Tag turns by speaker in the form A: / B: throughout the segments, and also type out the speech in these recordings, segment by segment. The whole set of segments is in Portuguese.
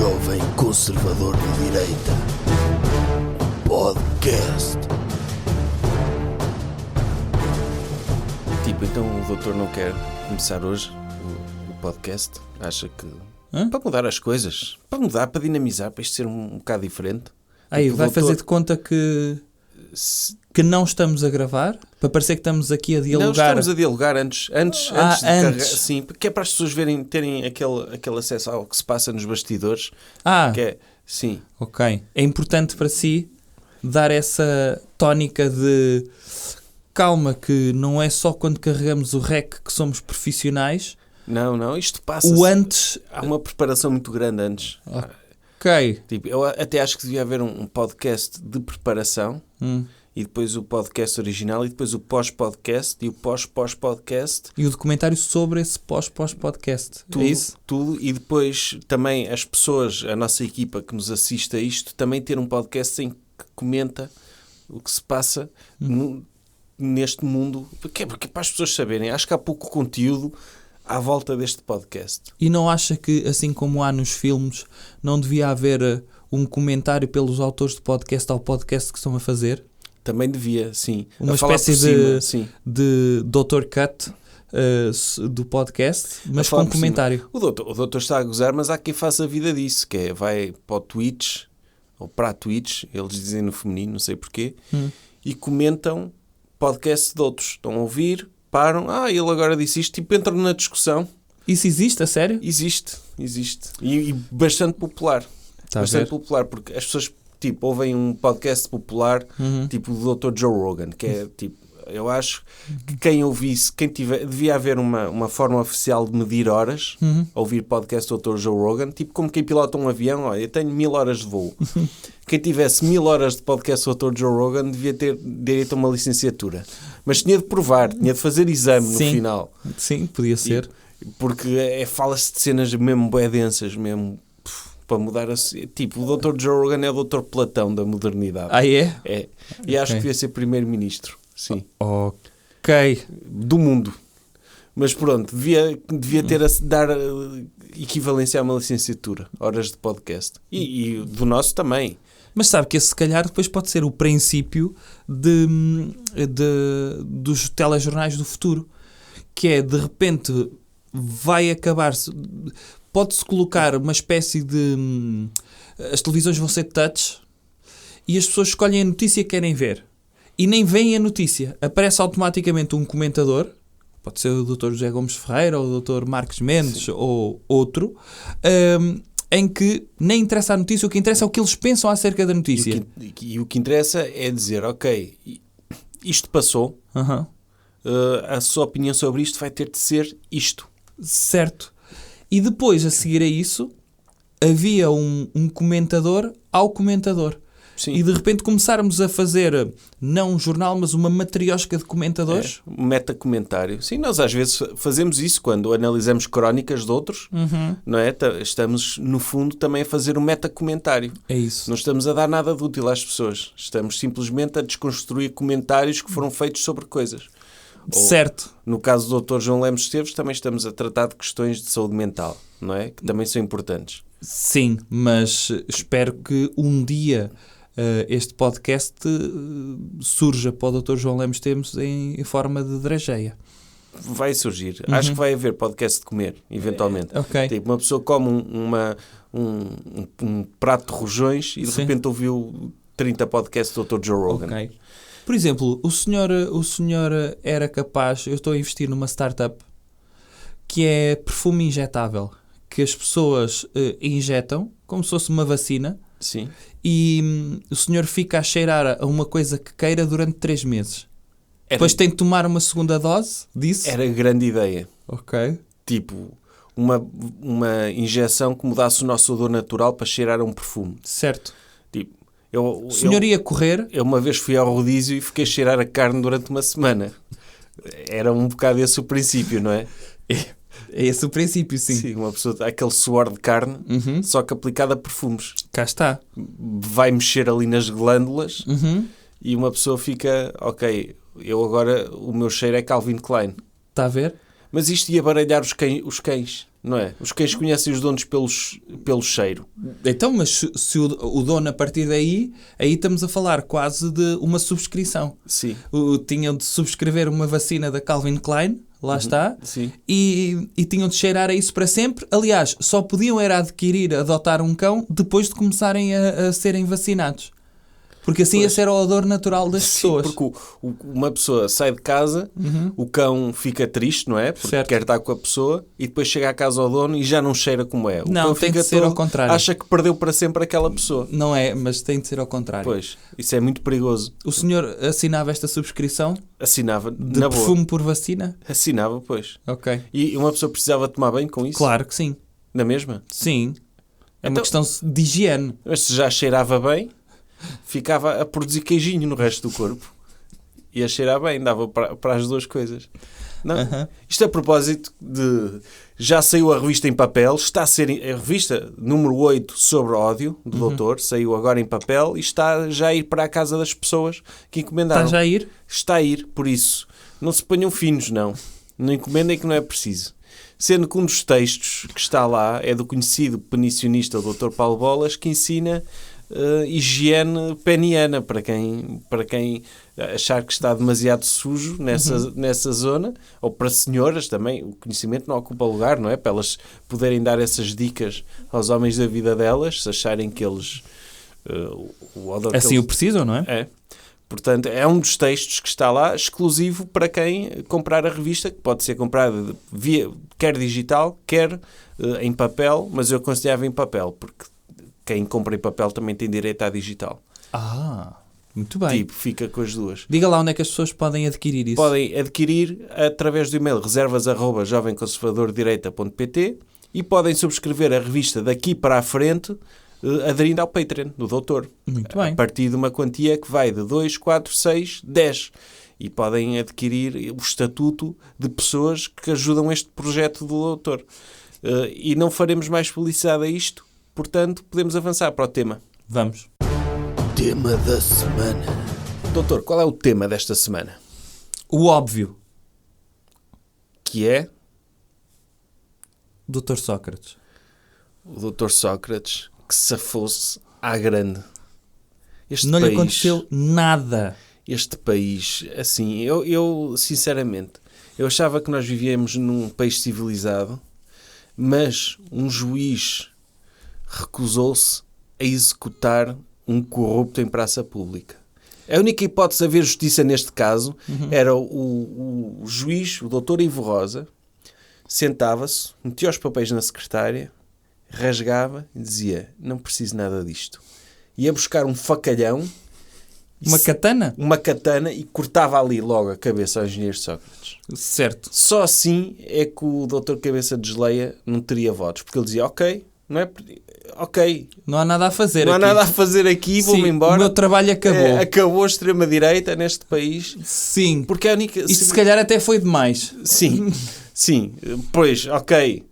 A: Jovem Conservador de Direita. Podcast.
B: Então o doutor não quer começar hoje o podcast? Acha que... Para mudar as coisas, para mudar, para dinamizar, para isto ser um bocado diferente.
C: Aí, vai
B: doutor...
C: fazer de conta que não estamos a gravar? Para parecer que estamos aqui a dialogar?
B: Não, estamos a dialogar antes de carregar. Sim, porque é para as pessoas terem aquele acesso ao que se passa nos bastidores. Que é, sim.
C: Ok. É importante para si dar essa tónica de... Calma, que não é só quando carregamos o REC que somos profissionais.
B: Não, isto passa...
C: O antes...
B: Há uma preparação muito grande antes.
C: Ok.
B: Eu até acho que devia haver um podcast de preparação e depois o podcast original e depois o pós-podcast e o pós-pós-podcast.
C: E o documentário sobre esse pós-pós-podcast.
B: Tudo,
C: é isso?
B: Tudo. E depois também as pessoas, a nossa equipa que nos assiste a isto, também ter um podcast em que comenta o que se passa neste mundo. Porque para as pessoas saberem, acho que há pouco conteúdo à volta deste podcast.
C: E não acha que, assim como há nos filmes, não devia haver um comentário pelos autores de podcast ao podcast que estão a fazer?
B: Também devia, sim.
C: Uma espécie de Dr. Cut do podcast, mas com comentário.
B: O doutor está a gozar, mas há quem faça a vida disso, que é, vai para o Twitch, ou para a Twitch, eles dizem no feminino, não sei porquê, e comentam podcasts de outros. Estão a ouvir, param, ele agora disse isto, tipo, entram na discussão. Isso
C: existe, a sério?
B: Existe. E bastante popular. Popular, porque as pessoas, tipo, ouvem um podcast popular, tipo do Dr. Joe Rogan, que é, tipo, eu acho que quem ouvisse, devia haver uma forma oficial de medir horas, a ouvir podcast do Dr. Joe Rogan, tipo como quem pilota um avião, olha, eu tenho 1000 horas de voo. Quem tivesse 1000 horas de podcast do Dr. Joe Rogan devia ter direito a uma licenciatura. Mas tinha de provar, tinha de fazer exame no final.
C: Sim, podia ser.
B: Porque fala-se de cenas mesmo bué densas, mesmo para mudar assim. Tipo, o Dr. Joe Rogan é o Dr. Platão da modernidade.
C: É?
B: É. E acho que devia ser primeiro-ministro. Sim.
C: Ok.
B: Do mundo. Mas pronto, devia dar equivalência a uma licenciatura, horas de podcast. E do nosso também.
C: Mas sabe que esse, se calhar, depois pode ser o princípio dos telejornais do futuro. Que é, de repente, vai acabar-se... Pode-se colocar uma espécie de... As televisões vão ser touch e as pessoas escolhem a notícia que querem ver. E nem veem a notícia. Aparece automaticamente um comentador, pode ser o Dr. José Gomes Ferreira ou o Dr. Marcos Mendes ou outro, em que nem interessa a notícia, o que interessa é o que eles pensam acerca da notícia.
B: E o que interessa é dizer, ok, isto passou, a sua opinião sobre isto vai ter de ser isto.
C: Certo. E depois, a seguir a isso, havia um comentador ao comentador.
B: Sim.
C: E de repente começarmos a fazer, não um jornal, mas uma matriosca de comentadores.
B: Um metacomentário. Sim, nós às vezes fazemos isso quando analisamos crónicas de outros, não é? Estamos, no fundo, também a fazer um metacomentário.
C: É isso.
B: Não estamos a dar nada de útil às pessoas. Estamos simplesmente a desconstruir comentários que foram feitos sobre coisas.
C: Certo.
B: Ou, no caso do Dr. João Lemos Esteves, também estamos a tratar de questões de saúde mental, não é? Que também são importantes.
C: Sim, mas espero que um dia este podcast surja para o Dr. João Lemos Esteves em forma de drageia.
B: Vai surgir. Acho que vai haver podcast de comer, eventualmente.
C: Ok.
B: Tipo, uma pessoa come um prato de rojões e de repente ouviu 30 podcasts do Dr. Joe Rogan.
C: Ok. Por exemplo, o senhor era capaz... Eu estou a investir numa startup que é perfume injetável, que as pessoas injetam como se fosse uma vacina.
B: Sim.
C: E o senhor fica a cheirar a uma coisa que queira durante 3 meses. Depois tem de tomar uma segunda dose disso.
B: Era grande ideia.
C: Ok.
B: Tipo, uma injeção que mudasse o nosso odor natural para cheirar a um perfume.
C: Certo.
B: Tipo,
C: o senhor ia correr...
B: Eu uma vez fui ao rodízio e fiquei a cheirar a carne durante uma semana. Era um bocado esse o princípio, não é?
C: É esse o princípio, sim.
B: Sim, uma pessoa, aquele suor de carne, só que aplicado a perfumes.
C: Cá está.
B: Vai mexer ali nas glândulas e uma pessoa fica, ok, eu agora, o meu cheiro é Calvin Klein.
C: Está a ver?
B: Mas isto ia baralhar os cães, não é? Os cães conhecem os donos pelo cheiro.
C: Então, mas se o dono, a partir daí, aí estamos a falar quase de uma subscrição.
B: Sim.
C: Tinham de subscrever uma vacina da Calvin Klein, lá está,
B: Sim.
C: e tinham de cheirar a isso para sempre. Aliás, só podiam era adotar um cão depois de começarem a serem vacinados. Porque assim esse era o odor natural das pessoas.
B: Porque uma pessoa sai de casa, o cão fica triste, não é? Porque quer estar com a pessoa e depois chega à casa ao dono e já não cheira como é. O
C: não,
B: cão
C: tem
B: fica
C: de ser ao contrário.
B: Acha que perdeu para sempre aquela pessoa.
C: Não é, mas tem de ser ao contrário.
B: Pois, isso é muito perigoso.
C: O senhor assinava esta subscrição?
B: Assinava,
C: de
B: na
C: perfume
B: boa.
C: por vacina?
B: Assinava, pois.
C: Ok.
B: E uma pessoa precisava tomar bem com isso?
C: Claro que sim.
B: Na mesma?
C: Sim. É uma
B: Então,
C: questão de higiene.
B: Mas se já cheirava bem, ficava a produzir queijinho no resto do corpo. E a cheirar bem, dava para as duas coisas. Não? Isto a propósito de... Já saiu a revista em papel, está a ser a revista número 8 sobre ódio, do doutor, saiu agora em papel e está já a ir para a casa das pessoas que encomendaram.
C: Está já a ir?
B: Está a ir, por isso. Não se ponham finos, não. Não encomendem que não é preciso. Sendo que um dos textos que está lá é do conhecido penicionista Dr. Paulo Bolas, que ensina higiene peniana para quem achar que está demasiado sujo nessa zona, ou para senhoras também. O conhecimento não ocupa lugar, não é? Para elas poderem dar essas dicas aos homens da vida delas, se acharem que eles... o odor
C: assim
B: que eles...
C: o precisam, não é?
B: É. Portanto, é um dos textos que está lá, exclusivo para quem comprar a revista, que pode ser comprada quer digital, quer em papel, mas eu aconselhava em papel, porque quem compra em papel também tem direito à digital.
C: Muito bem.
B: Tipo, fica com as duas.
C: Diga lá onde é que as pessoas podem adquirir isso.
B: Podem adquirir através do e-mail reservas@jovemconservadordireita.pt e podem subscrever a revista daqui para a frente aderindo ao Patreon do doutor.
C: Muito bem.
B: A partir de uma quantia que vai de 2, 4, 6, 10. E podem adquirir o estatuto de pessoas que ajudam este projeto do doutor. E não faremos mais publicidade a isto, portanto, podemos avançar para o tema.
C: Vamos.
A: Tema da semana.
B: Doutor, qual é o tema desta semana?
C: O óbvio.
B: Que é?
C: Dr. Sócrates.
B: O doutor Sócrates que se fosse à grande.
C: Não lhe aconteceu nada.
B: Este país, assim, eu sinceramente, eu achava que nós vivíamos num país civilizado, mas um juiz recusou-se a executar um corrupto em praça pública. A única hipótese de haver justiça neste caso era o juiz, o doutor Ivo Rosa, sentava-se, metia os papéis na secretária, rasgava e dizia: não preciso nada disto. Ia buscar um facalhão,
C: uma katana?
B: Uma katana, e cortava ali logo a cabeça ao engenheiro Sócrates.
C: Certo.
B: Só assim é que o doutor Cabeça de Geleia não teria votos, porque ele dizia: ok, não é? Ok.
C: Não há nada a fazer
B: não
C: aqui.
B: Não há nada a fazer aqui, vou-me embora.
C: O meu trabalho acabou.
B: Acabou a extrema-direita neste país.
C: Sim.
B: Porque a única...
C: Isto se calhar até foi demais.
B: Sim, sim. Pois, ok.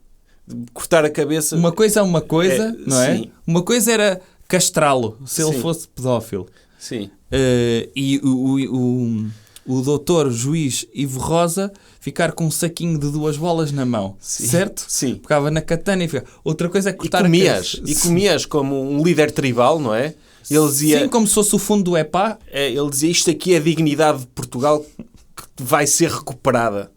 B: Cortar a cabeça...
C: Uma coisa é uma coisa, não é?
B: Sim.
C: Uma coisa era castrá-lo, se ele fosse pedófilo.
B: Sim.
C: E o doutor juiz Ivo Rosa ficar com um saquinho de 2 bolas na mão,
B: sim.
C: certo?
B: Sim.
C: Ficava na katana e ficava. Outra coisa é cortar a cabeça.
B: E comias como um líder tribal, não é? Ele dizia...
C: Sim, como se fosse o fundo do EPA.
B: Ele dizia: isto aqui é a dignidade de Portugal que vai ser recuperada.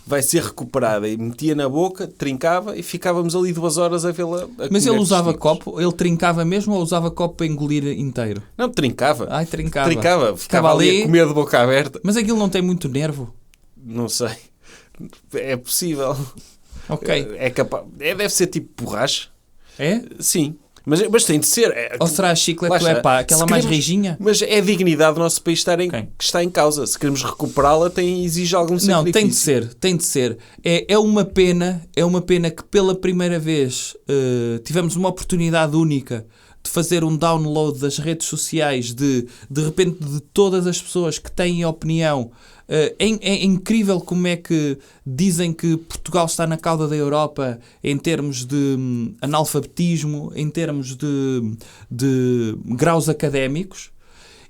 B: Vai ser recuperada. E metia na boca, trincava e ficávamos ali 2 horas a vê-la.
C: Mas ele usava copo? Ele trincava mesmo ou usava copo para engolir inteiro?
B: Não, trincava.
C: Ai, trincava.
B: Ficava ali a comer de boca aberta.
C: Mas aquilo não tem muito nervo?
B: Não sei. É possível.
C: Ok.
B: É capaz. Deve ser tipo borracha.
C: É?
B: Sim. Mas tem de ser.
C: Ou será a chiclete do EPA, aquela mais rijinha?
B: Mas é a dignidade do nosso país que está em causa. Se queremos recuperá-la, exige algum sacrifício.
C: Não, tem de ser. É uma pena que pela primeira vez tivemos uma oportunidade única de fazer um download das redes sociais de repente, de todas as pessoas que têm opinião. É incrível como é que dizem que Portugal está na cauda da Europa em termos de analfabetismo, em termos de graus académicos,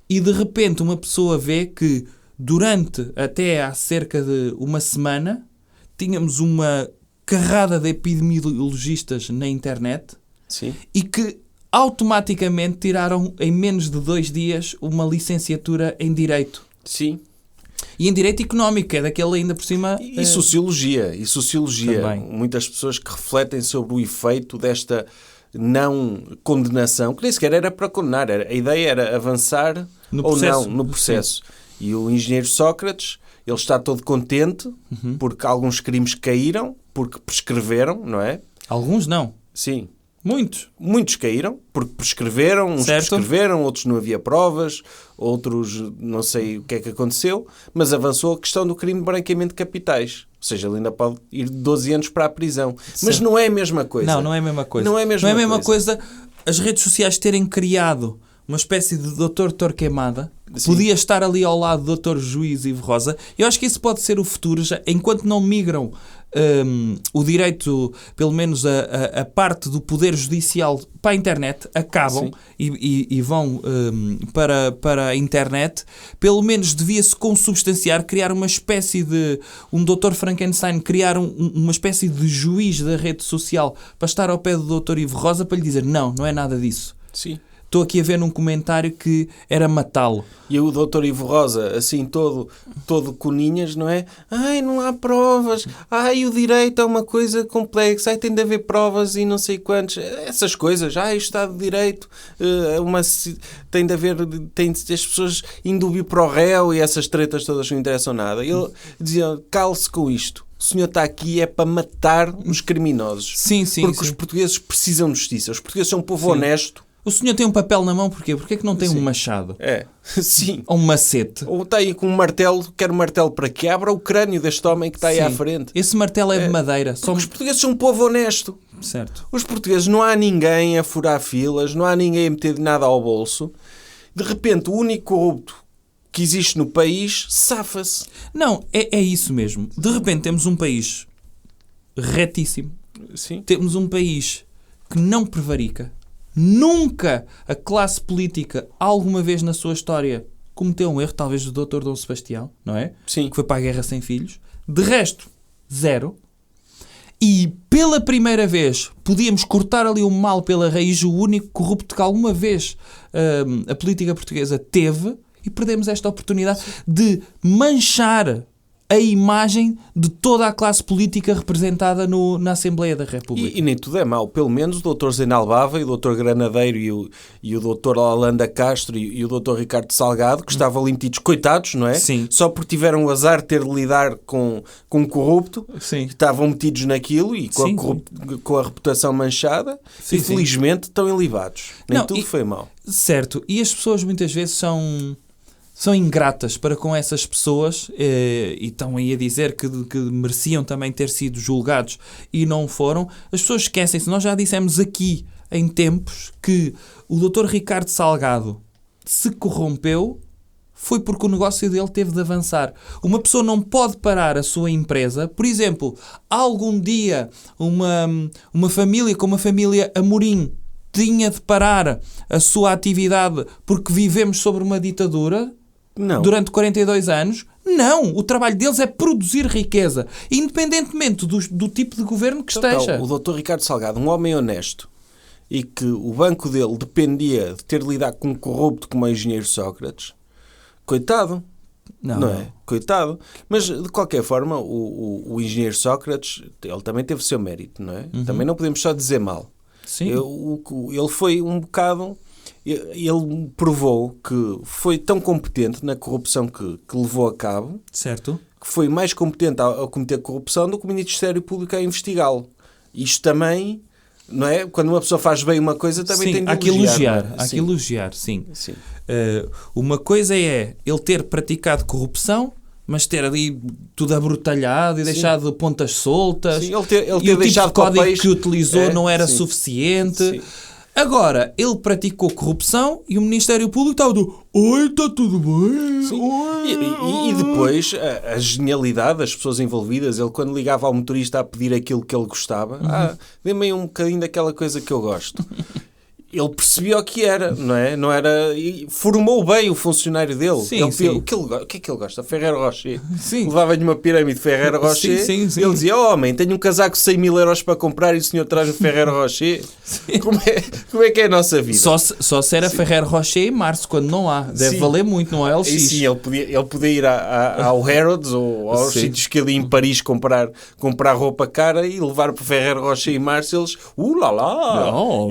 C: e de repente uma pessoa vê que durante até há cerca de uma semana tínhamos uma carrada de epidemiologistas na internet
B: Sim.
C: e que automaticamente tiraram em menos de 2 dias uma licenciatura em Direito.
B: Sim.
C: E em Direito Económico, que é daquele ainda por cima...
B: E Sociologia.
C: Também.
B: Muitas pessoas que refletem sobre o efeito desta não condenação, que nem sequer era para condenar. A ideia era avançar
C: No
B: ou
C: processo.
B: não no processo. E o engenheiro Sócrates, ele está todo contente porque alguns crimes caíram, porque prescreveram, não é?
C: Alguns não.
B: Sim.
C: Muitos.
B: Muitos caíram, porque prescreveram, uns
C: Certo.
B: prescreveram, outros não havia provas, outros não sei o que é que aconteceu, mas avançou a questão do crime de branqueamento de capitais. Ou seja, ele ainda pode ir 12 anos para a prisão. Mas não é a mesma coisa.
C: Não é a mesma coisa.
B: Não é a mesma
C: coisa as redes sociais terem criado uma espécie de Dr. Torquemada, que
B: Sim.
C: podia estar ali ao lado do Dr. Juiz Ivo Rosa. Eu acho que isso pode ser o futuro, já, enquanto não migram o direito, pelo menos a parte do poder judicial para a internet, acabam e vão para a internet, pelo menos devia-se consubstanciar, criar uma espécie de... um Dr. Frankenstein, criar uma espécie de juiz da rede social para estar ao pé do Dr. Ivo Rosa para lhe dizer não é nada disso.
B: Sim.
C: Estou aqui a ver num comentário que era matá-lo.
B: E o Dr. Ivo Rosa, assim, todo coninhas, não é? Ai, não há provas. Ai, o direito é uma coisa complexa. Ai, tem de haver provas e não sei quantos. Essas coisas. Ai, o Estado de Direito tem de haver... as pessoas indúbio para o réu e essas tretas todas não interessam nada. Ele dizia, cale-se com isto. O senhor está aqui é para matar os criminosos.
C: Sim.
B: Porque os portugueses precisam de justiça. Os portugueses são um povo
C: Sim.
B: honesto.
C: O senhor tem um papel na mão, porquê? Porquê é que não tem um machado?
B: É, sim.
C: Ou um macete?
B: Ou está aí com um martelo, quer um martelo para que abra o crânio deste homem que está aí à frente.
C: Esse martelo é de madeira.
B: Os portugueses são um povo honesto.
C: Certo.
B: Os portugueses, não há ninguém a furar filas, não há ninguém a meter nada ao bolso. De repente, o único corrupto que existe no país safa-se.
C: Não, é isso mesmo. De repente temos um país retíssimo.
B: Sim.
C: Temos um país que não prevarica. Nunca a classe política, alguma vez na sua história, cometeu um erro, talvez do Dr. Dom Sebastião, não é?
B: Sim.
C: Que foi para a guerra sem filhos. De resto, zero. E pela primeira vez podíamos cortar ali o mal pela raiz, o único corrupto que alguma vez a política portuguesa teve, e perdemos esta oportunidade de manchar a imagem de toda a classe política representada na Assembleia da República.
B: E nem tudo é mau. Pelo menos o Dr. Zenal Bava e o Dr. Granadeiro e o Dr. Holanda Castro e o Dr. Ricardo Salgado, que estavam ali metidos, coitados, não é?
C: Sim.
B: Só porque tiveram o azar de ter de lidar com um corrupto,
C: Sim.
B: que estavam metidos naquilo e com,
C: Sim,
B: com a reputação manchada,
C: Sim,
B: e felizmente estão ilibados. Nem
C: Não,
B: tudo foi mau.
C: Certo. E as pessoas muitas vezes são ingratas para com essas pessoas e estão aí a dizer que mereciam também ter sido julgados e não foram. As pessoas esquecem-se. Nós já dissemos aqui em tempos que o Dr. Ricardo Salgado se corrompeu foi porque o negócio dele teve de avançar. Uma pessoa não pode parar a sua empresa. Por exemplo, algum dia uma família como a família Amorim tinha de parar a sua atividade porque vivemos sobre uma ditadura durante 42 anos. Não, o trabalho deles é produzir riqueza, independentemente do tipo de governo que esteja.
B: O Dr. Ricardo Salgado, um homem honesto, e que o banco dele dependia de ter de lidar com um corrupto como o engenheiro Sócrates, coitado. Não é? Coitado. Mas, de qualquer forma, o engenheiro Sócrates, ele também teve o seu mérito, não é?
C: Uhum.
B: Também não podemos só dizer mal.
C: Sim.
B: Ele foi um bocado... Ele provou que foi tão competente na corrupção que levou a cabo,
C: Certo.
B: que foi mais competente a cometer corrupção do que o Ministério Público a investigá-lo. Isto também, não é? Quando uma pessoa faz bem uma coisa, também tem de
C: há que elogiar.
B: não é?
C: Há que elogiar, sim.
B: Sim.
C: Uma coisa é ele ter praticado corrupção, mas ter ali tudo abrutalhado e deixado pontas soltas.
B: Sim, ele ter
C: e o tipo
B: deixado
C: de código
B: papéis
C: que utilizou não era
B: sim.
C: suficiente.
B: Sim.
C: Agora, ele praticou corrupção e o Ministério Público estava do oi, está tudo bem.
B: E depois a genialidade das pessoas envolvidas, ele quando ligava ao motorista a pedir aquilo que ele gostava, dê-me aí um bocadinho daquela coisa que eu gosto. ele percebia o que era, não é? Não era... E formou bem o funcionário dele.
C: Sim,
B: ele,
C: sim.
B: O que é que ele gosta? Ferrero Rocher.
C: Sim.
B: Levava-lhe uma pirâmide de Ferrero Rocher.
C: Sim, sim.
B: Ele dizia, homem, tenho um casaco de 100 mil euros para comprar e o senhor traz o Ferrero Rocher. Como é que é a nossa vida?
C: Só se era Ferrero Rocher em março, quando não há. Deve valer muito, não é LX.
B: E sim, ele podia ir ao Harrods ou aos sítios que ali em Paris comprar roupa cara e levar para o Ferrero Rocher em março. Eles,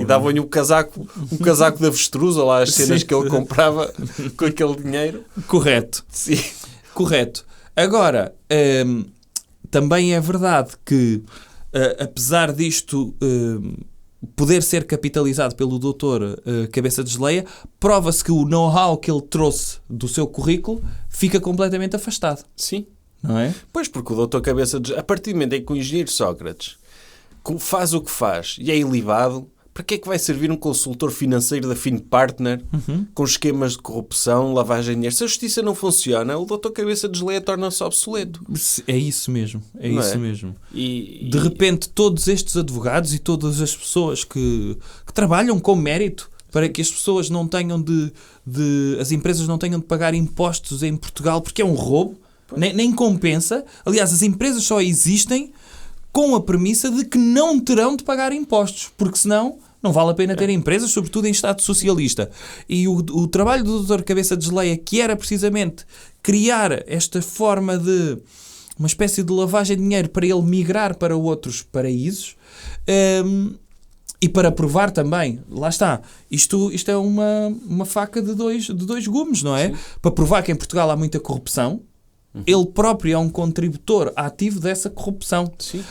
B: e davam-lhe um casaco de avestruz, ou lá as cenas que ele comprava com aquele dinheiro.
C: Correto.
B: Sim.
C: Correto. Agora, também é verdade que, apesar disto poder ser capitalizado pelo doutor Cabeça de Geleia, prova-se que o know-how que ele trouxe do seu currículo fica completamente afastado.
B: Sim.
C: Não é?
B: Pois, porque o doutor Cabeça de Geleia, a partir do momento em que o engenheiro Sócrates faz o que faz e é ilibado, para que é que vai servir um consultor financeiro da FinPartner com esquemas de corrupção, lavagem de dinheiro? Se a justiça não funciona, o doutor Cabeça de Geleia torna-se obsoleto.
C: É isso mesmo. Mesmo.
B: De
C: repente, todos estes advogados e todas as pessoas que trabalham com mérito para que as pessoas não tenham as empresas não tenham de pagar impostos em Portugal, porque é um roubo, nem compensa. Aliás, as empresas só existem com a premissa de que não terão de pagar impostos, porque senão não vale a pena ter empresas, sobretudo em Estado socialista. E o trabalho do Dr. Cabeça de Geleia, que era precisamente criar esta forma de uma espécie de lavagem de dinheiro para ele migrar para outros paraísos, e para provar também, lá está, isto é uma faca de dois gumes, não é? Sim. Para provar que em Portugal há muita corrupção. Ele próprio é um contributor ativo dessa corrupção.
B: Sim.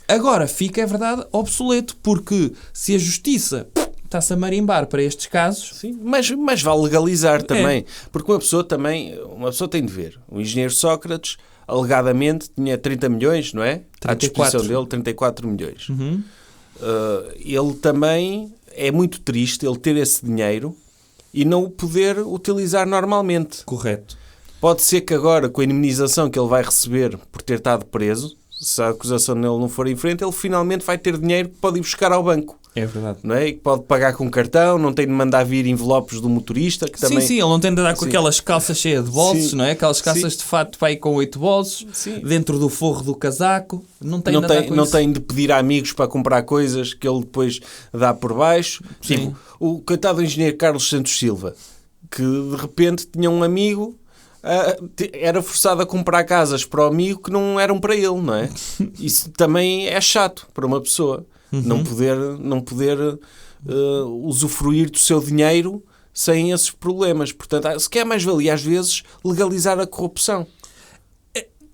C: Agora, fica, é verdade, obsoleto, porque se a justiça está-se a marimbar para estes casos...
B: Sim, mas vale legalizar também. Porque uma pessoa tem de ver. O engenheiro Sócrates, alegadamente, tinha 30 milhões, não é?
C: 34.
B: À disposição dele, 34 milhões. Ele também é muito triste ele ter esse dinheiro e não o poder utilizar normalmente.
C: Correto.
B: Pode ser que agora, com a indemnização que ele vai receber por ter estado preso, se a acusação dele não for em frente, ele finalmente vai ter dinheiro que pode ir buscar ao banco.
C: É verdade.
B: Não é? E que pode pagar com cartão, não tem de mandar vir envelopes do motorista. Que também...
C: Sim, ele não tem de andar com aquelas calças cheias de bolsos, não é? Aquelas calças de fato para ir com 8 bolsos, dentro do forro do casaco. Não
B: tem de pedir a amigos para comprar coisas que ele depois dá por baixo. Tipo, o coitado engenheiro Carlos Santos Silva, que de repente tinha um amigo... era forçado a comprar casas para o amigo que não eram para ele, não é? Isso também é chato para uma pessoa. Não poder usufruir do seu dinheiro sem esses problemas. Portanto, se quer mais valia, às vezes, legalizar a corrupção.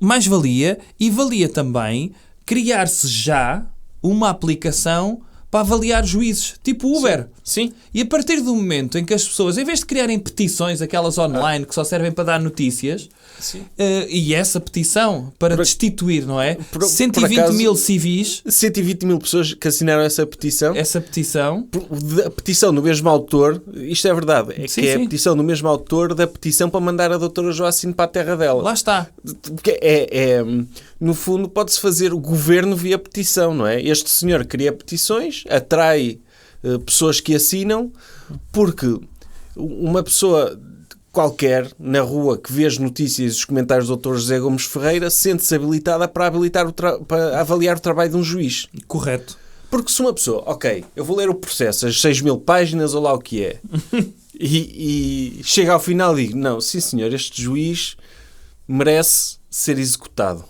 C: Mais valia, e valia também criar-se já uma aplicação para avaliar juízes, tipo Uber.
B: Sim.
C: E a partir do momento em que as pessoas, em vez de criarem petições, aquelas online que só servem para dar notícias, e essa petição para destituir, não é? 120 mil civis...
B: 120 mil pessoas que assinaram essa petição. A petição do mesmo autor, isto é verdade, é a petição do mesmo autor da petição para mandar a doutora Joacine para a terra dela.
C: Lá está.
B: Porque no fundo, pode-se fazer o governo via petição, não é? Este senhor cria petições, atrai pessoas que assinam, porque uma pessoa qualquer na rua que vê as notícias e os comentários do Dr. José Gomes Ferreira sente-se habilitada para avaliar o trabalho de um juiz.
C: Correto.
B: Porque se uma pessoa, eu vou ler o processo, as 6 mil páginas ou lá o que é, e chega ao final e digo, não, sim senhor, este juiz merece ser executado.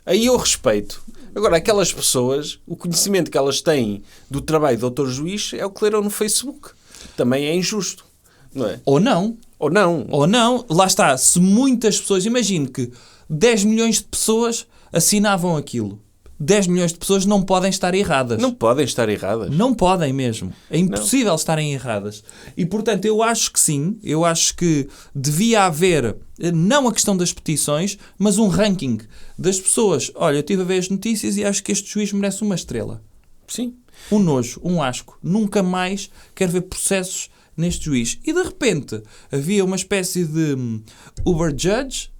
B: Aí eu respeito. Agora, aquelas pessoas, o conhecimento que elas têm do trabalho do doutor juiz é o que leram no Facebook. Também é injusto, não é?
C: Ou não.
B: Ou não.
C: Lá está. Se muitas pessoas... Imagino que 10 milhões de pessoas assinavam aquilo. 10 milhões de pessoas não podem estar erradas.
B: Não podem estar erradas.
C: Não podem mesmo. É impossível estarem erradas. E, portanto, eu acho que sim. Eu acho que devia haver, não a questão das petições, mas um ranking das pessoas. Olha, eu estive a ver as notícias e acho que este juiz merece uma estrela.
B: Sim.
C: Um nojo, um asco. Nunca mais quero ver processos neste juiz. E, de repente, havia uma espécie de Uber Judge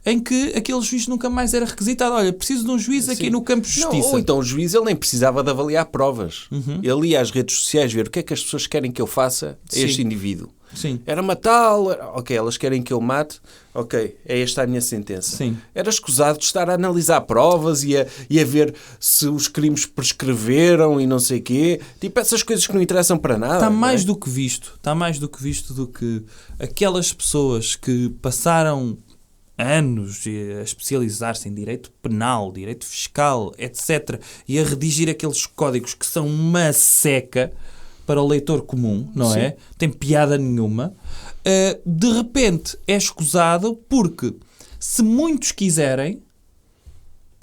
C: em que aquele juiz nunca mais era requisitado. Olha, preciso de um juiz aqui no campo de justiça.
B: Ou então o juiz ele nem precisava de avaliar provas. Ele ia às redes sociais ver o que é que as pessoas querem que eu faça a este indivíduo.
C: Sim.
B: Era matá-lo, ok, elas querem que eu mate, ok, é esta a minha sentença.
C: Sim.
B: Era escusado de estar a analisar provas e a ver se os crimes prescreveram e não sei o quê. Tipo, essas coisas que não interessam para nada.
C: Está mais do que visto. Está mais do que visto do que aquelas pessoas que passaram anos a especializar-se em direito penal, direito fiscal, etc. e a redigir aqueles códigos que são uma seca para o leitor comum, não é? Tem piada nenhuma. De repente é escusado porque se muitos quiserem,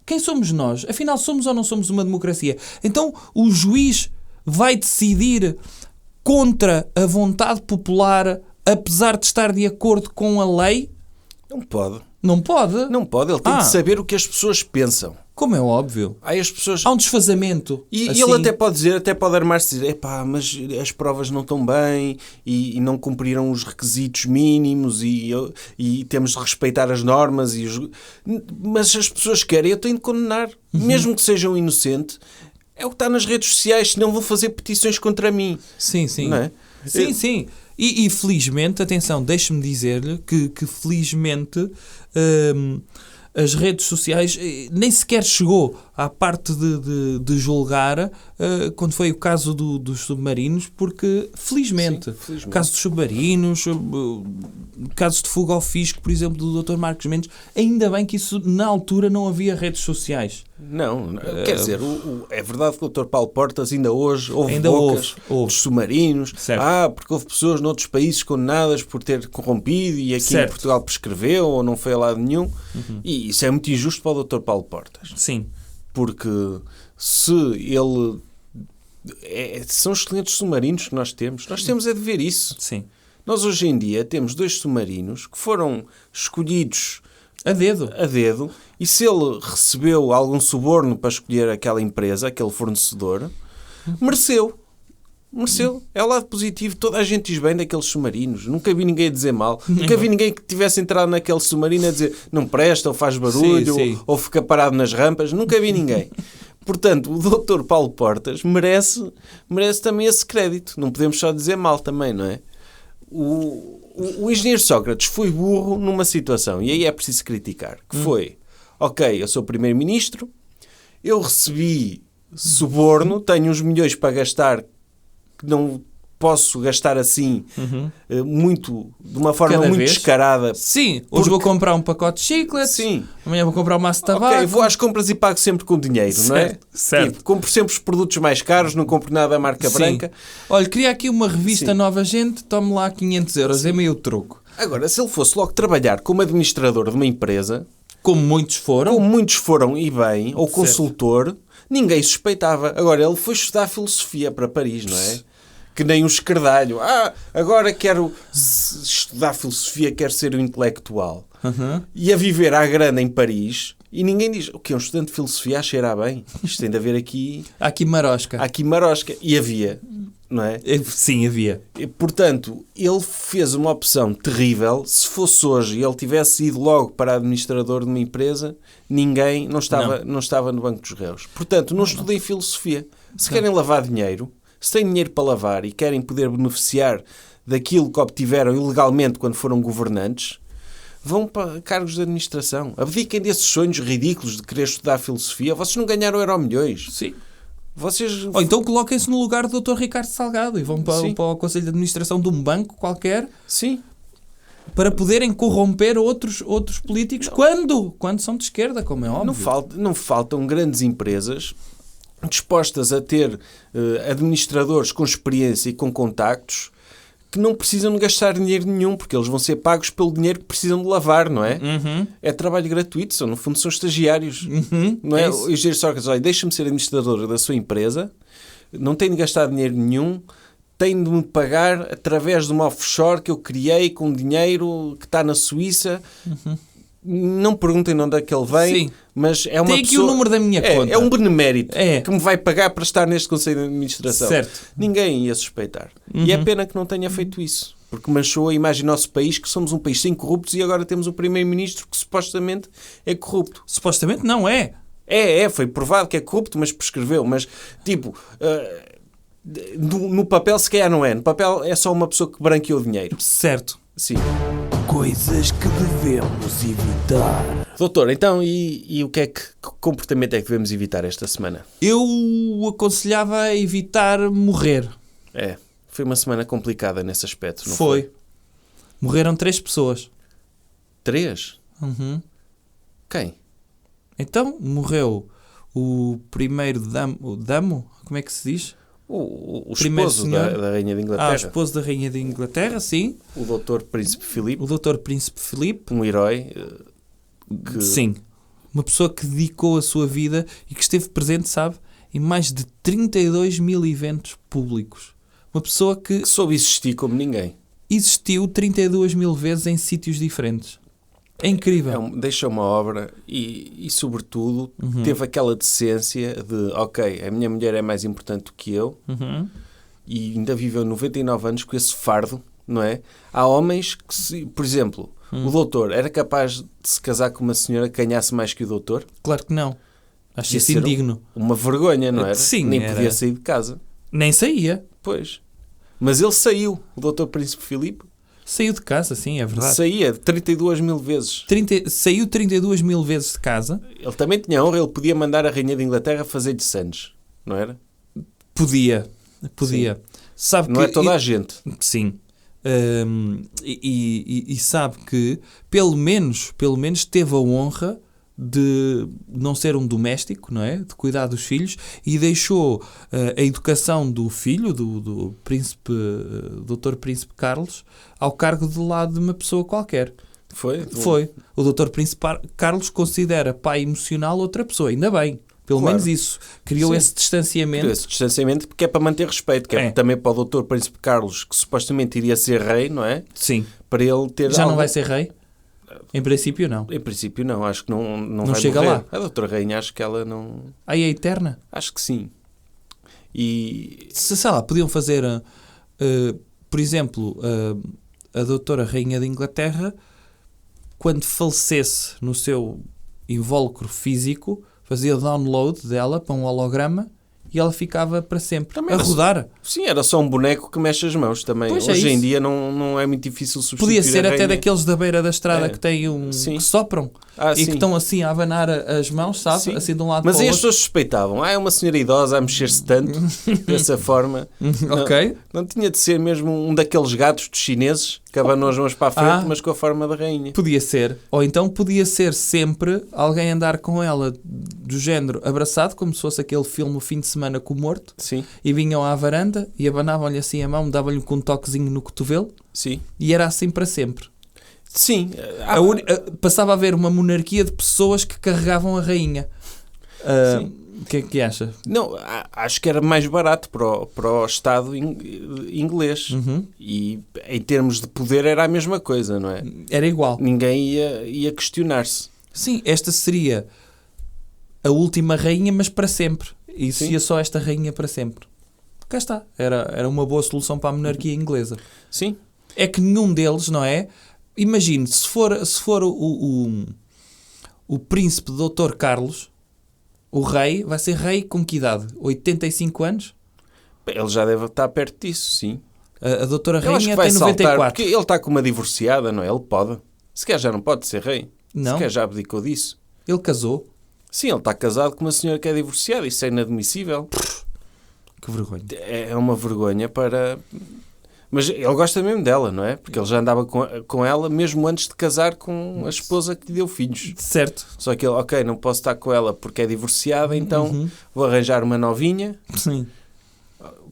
C: quem somos nós? Afinal, somos ou não somos uma democracia? Então o juiz vai decidir contra a vontade popular, apesar de estar de acordo com a lei?
B: Não pode.
C: Não pode?
B: Não pode, ele tem de saber o que as pessoas pensam.
C: Como é óbvio.
B: As pessoas...
C: Há um desfazamento.
B: E
C: assim.
B: ele até pode dizer, até pode armar-se e dizer, epá, mas as provas não estão bem e não cumpriram os requisitos mínimos e temos de respeitar as normas. Mas as pessoas querem, eu tenho de condenar. Mesmo que sejam inocentes, é o que está nas redes sociais, senão vão fazer petições contra mim.
C: Sim, sim.
B: Não é?
C: Sim. E felizmente, atenção, deixe-me dizer-lhe que felizmente as redes sociais nem sequer chegou à parte de julgar quando foi o caso dos submarinos, porque felizmente, o caso dos submarinos, casos de fuga ao fisco, por exemplo, do Dr. Marcos Mendes, ainda bem que isso na altura não havia redes sociais.
B: Não, quer dizer, é verdade que o Dr. Paulo Portas ainda hoje houve bocas dos submarinos, porque houve pessoas noutros países condenadas por ter corrompido e aqui em Portugal prescreveu ou não foi a lado nenhum, e isso é muito injusto para o Dr. Paulo Portas.
C: Sim.
B: Porque se ele... são excelentes submarinos que nós temos é de ver isso.
C: Sim.
B: Nós hoje em dia temos 2 submarinos que foram escolhidos
C: a dedo.
B: E se ele recebeu algum suborno para escolher aquela empresa, aquele fornecedor, mereceu. É o lado positivo. Toda a gente diz bem daqueles submarinos. Nunca vi ninguém dizer mal. Nunca vi ninguém que tivesse entrado naquele submarino a dizer não presta, ou faz barulho, ou fica parado nas rampas. Nunca vi ninguém. Portanto, o Dr. Paulo Portas merece também esse crédito. Não podemos só dizer mal também, não é? O engenheiro Sócrates foi burro numa situação, e aí é preciso criticar, que foi, ok, eu sou primeiro-ministro, eu recebi suborno, tenho uns milhões para gastar que não posso gastar assim de uma forma muito descarada.
C: Sim, hoje vou comprar um pacote de chicletes, amanhã vou comprar um maço de tabaco.
B: Ok, vou às compras e pago sempre com dinheiro, não é?
C: Certo.
B: Tipo, compro sempre os produtos mais caros, não compro nada da marca branca.
C: Olha, queria aqui uma revista Nova Gente, tome lá 500 euros, é meio troco.
B: Agora, se ele fosse logo trabalhar como administrador de uma empresa...
C: Como muitos foram
B: e bem, ou consultor, ninguém suspeitava. Agora, ele foi estudar filosofia para Paris, não é? Que nem um escardalho. Agora quero estudar filosofia, quero ser um intelectual. E a viver à grana em Paris, e ninguém diz, o que é um estudante de filosofia a cheirar bem? Isto tem de haver aqui...
C: Há aqui marosca.
B: E havia, não é?
C: Sim, havia.
B: E, portanto, ele fez uma opção terrível. Se fosse hoje e ele tivesse ido logo para administrador de uma empresa, ninguém não estava no banco dos réus. Portanto, não estudem filosofia. Se querem lavar dinheiro... Se têm dinheiro para lavar e querem poder beneficiar daquilo que obtiveram ilegalmente quando foram governantes, vão para cargos de administração. Abdiquem desses sonhos ridículos de querer estudar filosofia. Vocês não ganharam Euromilhões.
C: Sim.
B: Ou
C: então coloquem-se no lugar do Dr. Ricardo Salgado e vão para o Conselho de Administração de um banco qualquer.
B: Sim.
C: Para poderem corromper outros políticos quando são de esquerda, como é óbvio.
B: Não faltam grandes empresas dispostas a ter administradores com experiência e com contactos que não precisam de gastar dinheiro nenhum, porque eles vão ser pagos pelo dinheiro que precisam de lavar, não é? É trabalho gratuito, no fundo são estagiários. Não é? O engenheiro Sócrates, olha, deixa-me ser administrador da sua empresa, não tem de gastar dinheiro nenhum, tem de me pagar através de uma offshore que eu criei com dinheiro que está na Suíça. Não perguntem de onde é que ele vem, mas é uma pessoa...
C: Tem aqui o número da minha conta.
B: É um benemérito que me vai pagar para estar neste Conselho de Administração.
C: Certo.
B: Ninguém ia suspeitar. E é pena que não tenha feito isso. Porque manchou a imagem do nosso país, que somos um país sem corruptos e agora temos o primeiro-ministro que supostamente é corrupto.
C: Supostamente não é.
B: Foi provado que é corrupto, mas prescreveu. Mas, tipo, no papel se calhar não é. No papel é só uma pessoa que branqueou dinheiro.
C: Certo.
B: Sim.
A: Coisas que devemos evitar.
B: Doutor, então, e o que comportamento é que devemos evitar esta semana?
C: Eu aconselhava a evitar morrer.
B: Foi uma semana complicada nesse aspecto, não
C: foi? Morreram 3 pessoas.
B: 3?
C: Uhum.
B: Quem?
C: Então, morreu o primeiro damo, como é que se diz?
B: O esposo da Rainha de Inglaterra.
C: O esposo da Rainha de Inglaterra, sim.
B: O Dr. Príncipe Filipe.
C: O Dr. Príncipe Filipe.
B: Um herói.
C: Sim. Uma pessoa que dedicou a sua vida e que esteve presente, sabe, em mais de 32 mil eventos públicos. Uma pessoa que
B: soube existir como ninguém.
C: Existiu 32 mil vezes em sítios diferentes. É incrível.
B: Deixa uma obra e sobretudo, teve aquela decência de, ok, a minha mulher é mais importante do que eu, e ainda viveu 99 anos com esse fardo, não é? Há homens que, por exemplo, o doutor era capaz de se casar com uma senhora que ganhasse mais que o doutor?
C: Claro que não. Acho isso indigno.
B: Uma vergonha, não era?
C: Sim,
B: nem podia sair de casa.
C: Nem saía.
B: Pois. Mas ele saiu, o doutor Príncipe Filipe.
C: Saiu de casa, sim, é verdade.
B: Saía 32 mil vezes.
C: Saiu 32 mil vezes de casa.
B: Ele também tinha honra, ele podia mandar a Rainha de Inglaterra fazer-lhe sandes, não era?
C: Podia. Sabe
B: não
C: que,
B: é toda a gente.
C: Sim. E sabe que, pelo menos, teve a honra de não ser um doméstico, não é? De cuidar dos filhos, e deixou a educação do filho, do príncipe, Dr. Príncipe Carlos, ao cargo de lado de uma pessoa qualquer.
B: Foi.
C: O Dr. Príncipe Carlos considera pai emocional outra pessoa, ainda bem. Pelo menos isso. Criou esse distanciamento.
B: Criou esse distanciamento porque é para manter respeito, que é também para o Dr. Príncipe Carlos, que supostamente iria ser rei, não é?
C: Sim.
B: Para ele ter
C: Já não vai ser rei? Em princípio, não.
B: Em princípio, não. Acho que não vai
C: chega
B: morrer.
C: lá.
B: A doutora Rainha, acho que ela não...
C: Aí é eterna?
B: Acho que sim. E...
C: Sei lá, podiam fazer, por exemplo, a doutora Rainha de Inglaterra, quando falecesse no seu invólucro físico, fazia download dela para um holograma e ela ficava para sempre também a rodar.
B: Sim, era só um boneco que mexe as mãos também.
C: Pois
B: hoje em dia não é muito difícil substituir.
C: Podia ser
B: a
C: até
B: rainha.
C: daqueles da beira da estrada que têm que sopram e que estão assim a abanar as mãos, sabe?
B: Sim.
C: Assim de um lado
B: Mas
C: para o
B: aí as
C: outro.
B: pessoas suspeitavam. É uma senhora idosa a mexer-se tanto dessa forma.
C: Ok.
B: Não tinha de ser mesmo um daqueles gatos dos chineses que abanam as mãos para a frente, mas com a forma da rainha.
C: Podia ser. Ou então podia ser sempre alguém andar com ela do género abraçado, como se fosse aquele filme O Fim de Semana com o Morto.
B: Sim.
C: E vinham à varanda e abanavam-lhe assim a mão, davam-lhe com um toquezinho no cotovelo.
B: Sim.
C: E era assim para sempre.
B: Sim.
C: Passava a haver uma monarquia de pessoas que carregavam a rainha. O que é que acha?
B: Não, acho que era mais barato para o Estado inglês. E em termos de poder era a mesma coisa, não é?
C: Era igual.
B: Ninguém ia questionar-se.
C: Sim, esta seria a última rainha, mas para sempre. E seria só esta rainha para sempre. Cá está. Era uma boa solução para a monarquia inglesa.
B: Sim.
C: É que nenhum deles, não é? Imagine, se for o príncipe Dr. Carlos, o rei, vai ser rei com que idade? 85 anos?
B: Ele já deve estar perto disso, sim.
C: A doutora
B: Rainha
C: tem 94.
B: Saltar, porque ele está com uma divorciada, não é? Ele pode. Se calhar já não pode ser rei.
C: Não.
B: Se calhar já abdicou disso.
C: Ele casou.
B: Sim, ele está casado com uma senhora que é divorciada. Isso é inadmissível.
C: Que vergonha.
B: É uma vergonha para... Mas ele gosta mesmo dela, não é? Porque ele já andava com ela mesmo antes de casar com a esposa que lhe deu filhos.
C: Certo.
B: Só que ele, ok, não posso estar com ela porque é divorciada, então vou arranjar uma novinha,
C: Sim.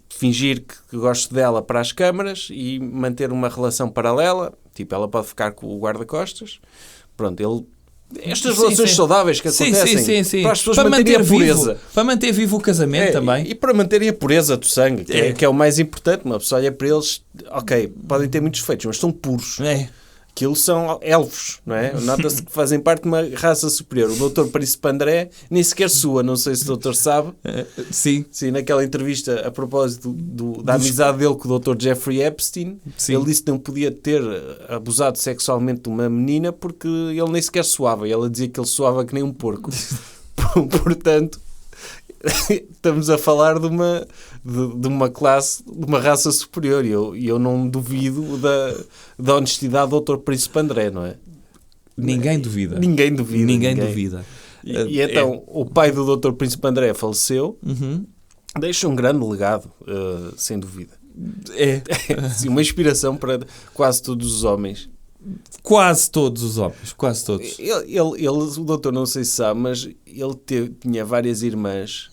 B: fingir que gosto dela para as câmaras e manter uma relação paralela. Tipo, ela pode ficar com o guarda-costas. Pronto, ele... Estas relações saudáveis que acontecem para as pessoas manterem a pureza.
C: Para manter vivo o casamento também.
B: E para manterem a pureza do sangue, que é o mais importante. Uma pessoa olha para eles, ok, podem ter muitos defeitos, mas são puros. aquilo são elfos, não é? Nota-se que fazem parte de uma raça superior. O Dr. Príncipe André nem sequer sua, não sei se o doutor sabe.
C: Sim.
B: Sim, naquela entrevista a propósito da amizade dele com o Dr. Jeffrey Epstein,
C: Sim.
B: ele disse que não podia ter abusado sexualmente de uma menina porque ele nem sequer suava. E ela dizia que ele suava que nem um porco. Portanto, estamos a falar de uma classe, de uma raça superior. E eu não duvido da honestidade do Dr. Príncipe André, não é?
C: Ninguém duvida.
B: Ninguém duvida.
C: Ninguém duvida.
B: E então, o pai do Dr. Príncipe André faleceu, deixa um grande legado, sem dúvida. Sim, uma inspiração para quase todos os homens.
C: Quase todos os homens, quase todos.
B: O doutor não sei se sabe, mas ele tinha várias irmãs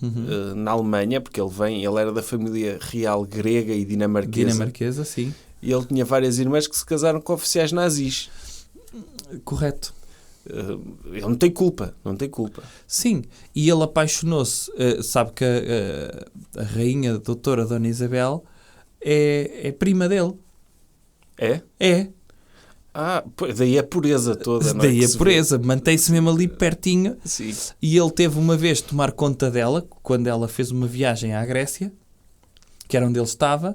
B: na Alemanha, porque ele era da família real grega e dinamarquesa.
C: Dinamarquesa, sim.
B: E ele tinha várias irmãs que se casaram com oficiais nazis.
C: Correto.
B: Ele não tem culpa.
C: Sim, e ele apaixonou-se. Sabe que a rainha, a doutora Dona Isabel, é prima dele.
B: É?
C: É.
B: Daí a pureza toda. Não é?
C: Daí a pureza. Mantém-se mesmo ali pertinho.
B: Sim.
C: E ele teve uma vez de tomar conta dela, quando ela fez uma viagem à Grécia, que era onde ele estava,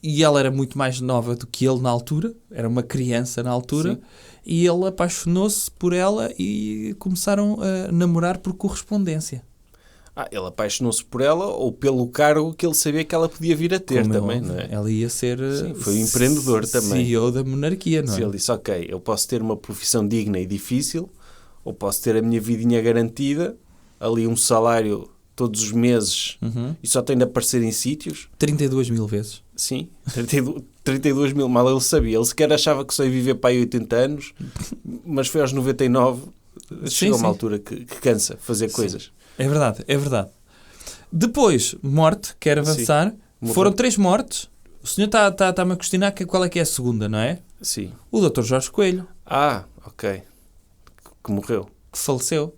C: e ela era muito mais nova do que ele na altura, era uma criança na altura,
B: Sim.
C: e ele apaixonou-se por ela e começaram a namorar por correspondência.
B: Ele apaixonou-se por ela ou pelo cargo que ele sabia que ela podia vir a ter também, não é?
C: Ela ia ser
B: foi um empreendedor também.
C: CEO da monarquia, não é?
B: Sim, ele disse, ok, eu posso ter uma profissão digna e difícil, ou posso ter a minha vidinha garantida, ali um salário todos os meses, e só tem de aparecer em sítios.
C: 32 mil vezes.
B: Sim, 32 mil, mal ele sabia. Ele sequer achava que só ia viver para aí 80 anos, mas foi aos 99, chegou uma altura que cansa fazer coisas.
C: É verdade, é verdade. Depois, morte, quer avançar.
B: Sim.
C: Foram 3 mortes. O senhor está-me a questionar qual é que é a segunda, não é?
B: Sim.
C: O Dr. Jorge Coelho.
B: Ok. Que morreu.
C: Que faleceu.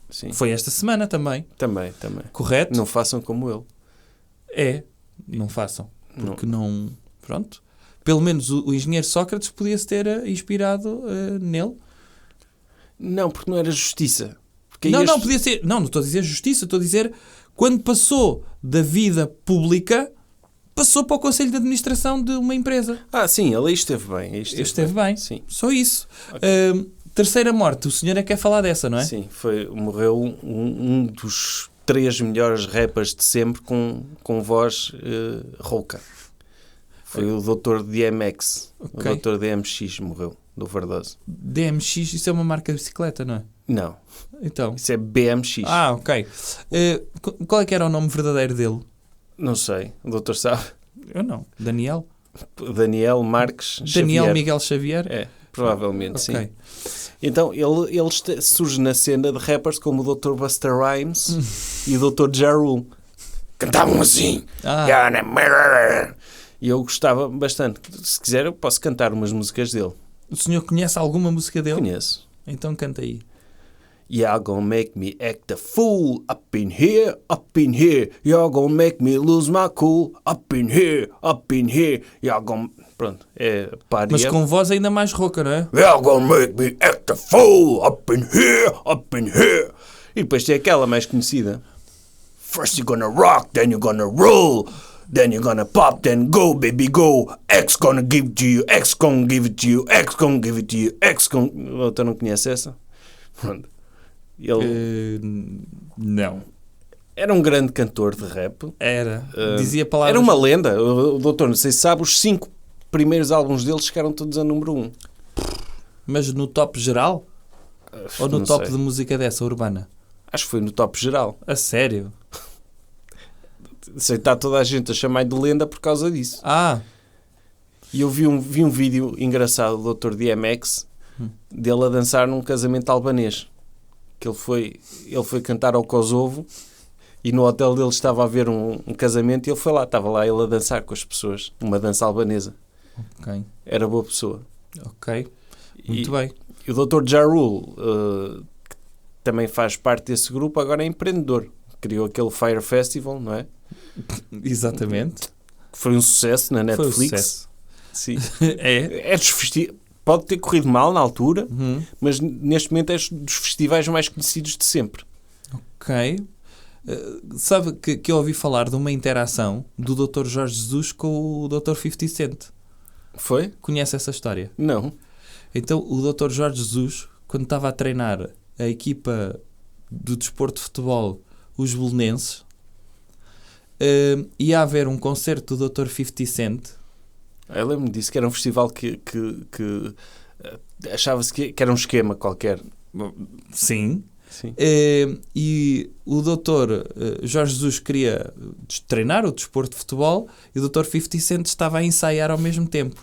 B: Sim.
C: Foi esta semana também.
B: Também.
C: Correto?
B: Não façam como ele.
C: Não façam. Porque não... Pronto. Pelo menos o engenheiro Sócrates podia-se ter inspirado nele.
B: Não, porque não era justiça.
C: Não podia ser. Não estou a dizer justiça, estou a dizer quando passou da vida pública, passou para o Conselho de Administração de uma empresa.
B: Sim, ele esteve bem.
C: Esteve bem.
B: Sim.
C: Só isso. Okay. Terceira morte, o senhor quer falar dessa, não é?
B: Sim, morreu um dos 3 melhores rappers de sempre com voz rouca. Foi o Dr. DMX. Okay. O Dr. DMX morreu, do overdose.
C: DMX, isso é uma marca de bicicleta, não é?
B: Não.
C: Então.
B: Isso é BMX.
C: Ok. Qual é que era o nome verdadeiro dele?
B: Não sei. O doutor sabe?
C: Eu não. Daniel
B: Marques
C: Xavier. Miguel Xavier?
B: Provavelmente,
C: okay.
B: Sim. Então, ele surge na cena de rappers como o Dr. Busta Rhymes e o Dr. Ja Rule. Cantavam assim. E eu gostava bastante. Se quiser, eu posso cantar umas músicas dele.
C: O senhor conhece alguma música dele?
B: Conheço.
C: Então canta aí.
B: You're gonna make me act a fool up in here, up in here. You're gonna make me lose my cool up in here, up in here. You're gonna... Pronto, é pária.
C: Mas com voz ainda mais rouca, não é?
B: You're gonna make me act a fool up in here, up in here. E depois tem aquela mais conhecida. First you're gonna rock, then you're gonna roll. Then you're gonna pop, then go, baby, go. X gonna give it to you, X gonna give it to you, X gonna give it to you, X gonna... Você não conhece essa? Pronto.
C: Não.
B: Era um grande cantor de rap.
C: Era. Dizia palavras...
B: Era uma lenda. O doutor, não sei se sabe, os 5 primeiros álbuns dele chegaram todos a número 1.
C: Mas no top geral? Ou no top de música dessa, urbana?
B: Acho que foi no top geral.
C: A sério?
B: Sei que está toda a gente a chamar de lenda por causa disso. E eu vi um vídeo engraçado do Dr. DMX dele a dançar num casamento albanês. Que ele foi cantar ao Kosovo e no hotel dele estava a haver um casamento e ele foi lá, estava lá ele a dançar com as pessoas, uma dança albanesa.
C: Ok.
B: Era boa pessoa.
C: Ok. Muito bem.
B: E o Dr. Ja Rule, que também faz parte desse grupo, agora é empreendedor. Criou aquele Fire Festival, não é?
C: Exatamente.
B: Foi um sucesso na Netflix.
C: Foi um sucesso.
B: Sim.
C: É?
B: É dos pode ter corrido mal na altura, mas neste momento é dos festivais mais conhecidos de sempre.
C: Ok. Sabe que eu ouvi falar de uma interação do Dr. Jorge Jesus com o Dr. 50 Cent.
B: Foi?
C: Conhece essa história?
B: Não.
C: Então, o Dr. Jorge Jesus, quando estava a treinar a equipa do desporto de futebol, os belenenses, ia haver um concerto do Dr. 50 Cent.
B: Eu lembro-me disso, que era um festival que achava-se que era um esquema qualquer.
C: Sim.
B: Sim.
C: E o Dr. Jorge Jesus queria treinar o desporto de futebol e o Dr. 50 Cent estava a ensaiar ao mesmo tempo.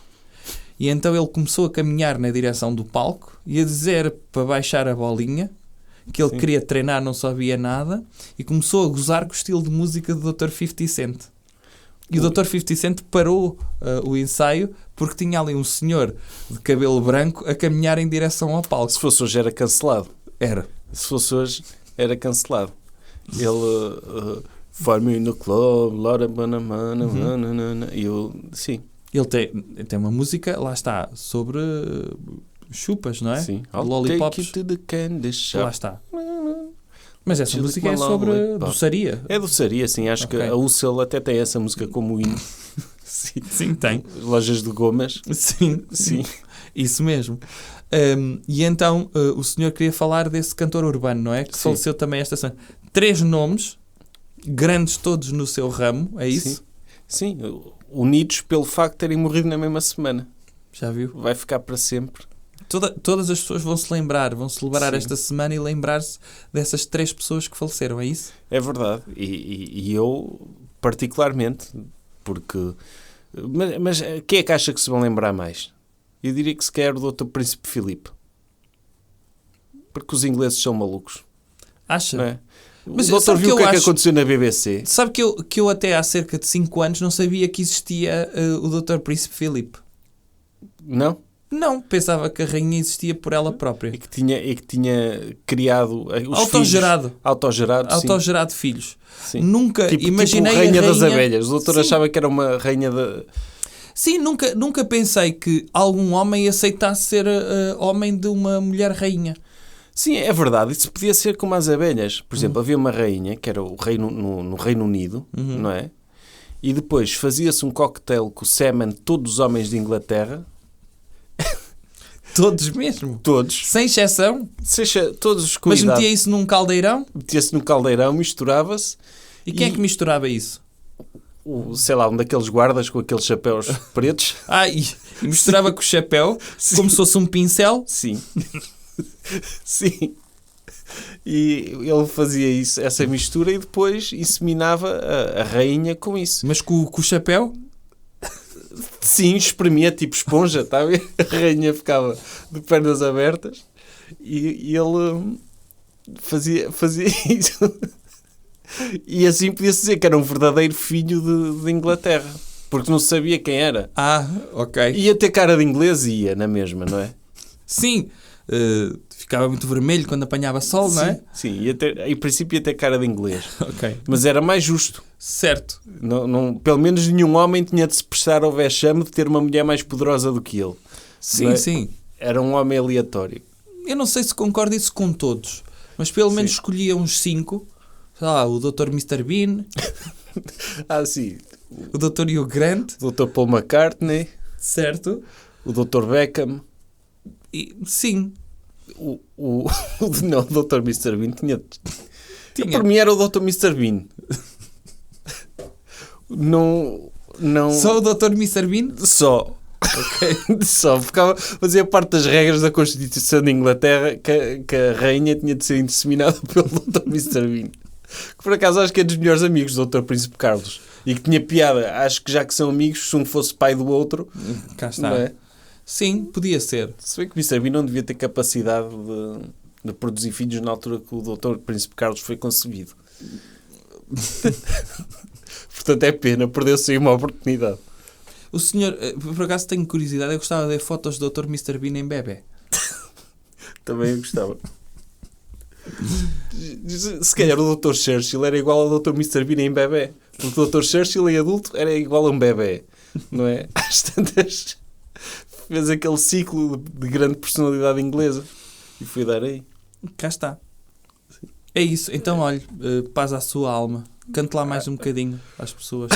C: E então ele começou a caminhar na direção do palco e a dizer para baixar a bolinha, que ele queria treinar, não sabia nada, e começou a gozar com o estilo de música do Dr. 50 Cent. E o Dr. 50 Cent parou o ensaio porque tinha ali um senhor de cabelo branco a caminhar em direção ao palco.
B: Se fosse hoje era cancelado.
C: Era.
B: Se fosse hoje era cancelado. Ele foi-me no club, Laura Banamana, e eu, sim.
C: Ele tem uma música, lá está, sobre chupas, não é?
B: Sim.
C: Lollipops.
B: Take you to the candy shop.
C: Lá está. Mas essa
B: Just
C: música é
B: one
C: sobre
B: lollipop.
C: doçaria.
B: É doçaria, sim. Acho que a UCL até tem essa música como hino. Sim.
C: Sim, tem.
B: Lojas de gomas.
C: Sim,
B: Sim.
C: Isso mesmo. E então o senhor queria falar desse cantor urbano, não é? Que faleceu também esta semana. 3 nomes, grandes todos no seu ramo, é isso?
B: Sim. Unidos pelo facto de terem morrido na mesma semana.
C: Já viu?
B: Vai ficar para sempre.
C: Todas as pessoas vão se lembrar, vão celebrar
B: Sim.
C: esta semana e lembrar-se dessas 3 pessoas que faleceram, é isso?
B: É verdade. E eu, particularmente, porque... Mas quem é que acha que se vão lembrar mais? Eu diria que se quer o Dr. Príncipe Filipe. Porque os ingleses são malucos.
C: Acha?
B: Não é?
C: Mas
B: o doutor
C: sabe
B: viu o que é que
C: acho-
B: aconteceu na BBC?
C: Sabe que eu até há cerca de 5 anos não sabia que existia o Dr. Príncipe Filipe.
B: Não?
C: Não, pensava que a rainha existia por ela própria.
B: E que tinha criado os
C: Autogerado.
B: filhos. Autogerado, sim.
C: Autogerado filhos.
B: Sim.
C: Nunca imaginei
B: tipo rainha
C: a
B: das
C: rainha...
B: abelhas. O doutor
C: Sim.
B: achava que era uma rainha da...
C: Sim, nunca pensei que algum homem aceitasse ser homem de uma mulher rainha.
B: Sim, é verdade. Isso podia ser como as abelhas. Por exemplo, havia uma rainha, que era o reino, no Reino Unido, não é? E depois fazia-se um cocktail com o semen de todos os homens de Inglaterra.
C: Todos mesmo?
B: Todos.
C: Sem exceção?
B: Seja, todos os
C: Mas
B: cuidados.
C: metia isso num caldeirão?
B: Metia-se no caldeirão, misturava-se.
C: E quem é que misturava isso?
B: Sei lá, um daqueles guardas com aqueles chapéus pretos.
C: E misturava com o chapéu, como se fosse um pincel?
B: Sim. Sim. E ele fazia isso, essa mistura, e depois inseminava a rainha com isso.
C: Mas com o chapéu?
B: Sim, espremia tipo esponja, está a ver? A rainha ficava de pernas abertas e ele fazia isso. E assim podia-se dizer que era um verdadeiro filho de Inglaterra, porque não sabia quem era.
C: Ok.
B: Ia ter cara de inglês e ia na mesma, não é?
C: Sim, ficava muito vermelho quando apanhava sol, não é?
B: Sim, em princípio ia ter cara de inglês.
C: Ok.
B: Mas era mais justo.
C: Certo.
B: Pelo menos nenhum homem tinha de se prestar ao vexame de ter uma mulher mais poderosa do que ele.
C: Sim,
B: Não é?
C: sim.
B: Era um homem aleatório.
C: Eu não sei se concordo isso com todos, mas pelo menos escolhia uns 5. Sei lá, o Dr. Mr. Bean,
B: Sim.
C: o Dr. Hugh Grant,
B: O Dr. Paul McCartney,
C: certo?
B: o Dr. Beckham.
C: Sim.
B: Não, o Dr. Mr. Bean tinha...
C: Tinha.
B: Para mim era o Dr. Mr. Bean. Não...
C: Só o Dr. Mr. Bean?
B: Só. Só. Fazia parte das regras da Constituição de Inglaterra que a rainha tinha de ser inseminada pelo Dr. Mr. Bean. Que por acaso acho que é dos melhores amigos do Dr. Príncipe Carlos. E que tinha piada. Acho que já que são amigos, se um fosse pai do outro...
C: Cá está.
B: Não é?
C: Sim, podia ser.
B: Se bem que o Mr. Bean não devia ter capacidade de produzir filhos na altura que o Dr. Príncipe Carlos foi concebido. Portanto, é pena. Perdeu-se aí uma oportunidade.
C: O senhor, por acaso tenho curiosidade, eu gostava de ver fotos do Dr. Mr. Bean em bebê.
B: Também eu gostava. Se calhar o Dr. Churchill era igual ao Dr. Mr. Bean em bebê. Porque o Dr. Churchill em adulto era igual a um bebê. não é? Às tantas, fez aquele ciclo de grande personalidade inglesa e foi dar aí.
C: Cá está. É isso. Então, olha, paz à sua alma. Cante lá mais um bocadinho às pessoas.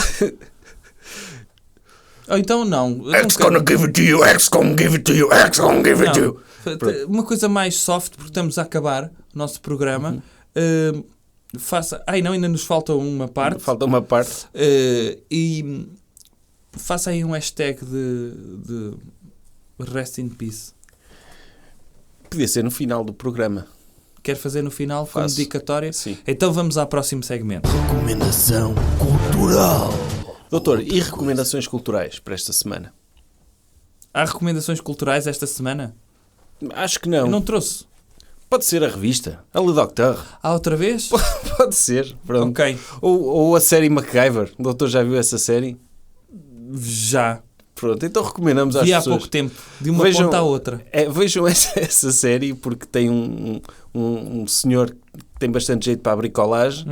C: Ou então não.
A: X gonna give it to you, X gonna give it to you, X gonna give it to you.
C: Uma coisa mais soft, porque estamos a acabar o nosso programa. Faça... ainda nos falta uma parte.
B: Falta uma parte.
C: E faça aí um hashtag de Rest in Peace.
B: Podia ser no final do programa.
C: Quer fazer no final como
B: Faço.
C: dedicatória?
B: Sim.
C: Então vamos ao próximo segmento.
A: Recomendação cultural.
B: Doutor, e recomendações culturais para esta semana?
C: Há recomendações culturais esta semana?
B: Acho que não.
C: Eu não trouxe.
B: Pode ser a revista, a Le Docteur.
C: Há outra vez?
B: Pode ser, pronto.
C: Ok.
B: Ou a série MacGyver. O doutor já viu essa série?
C: Já.
B: Pronto, então recomendamos às
C: Vi há
B: pessoas.
C: pouco tempo. De uma
B: Vejam-
C: ponta à outra.
B: Vejam essa série porque tem um senhor que tem bastante jeito para a bricolagem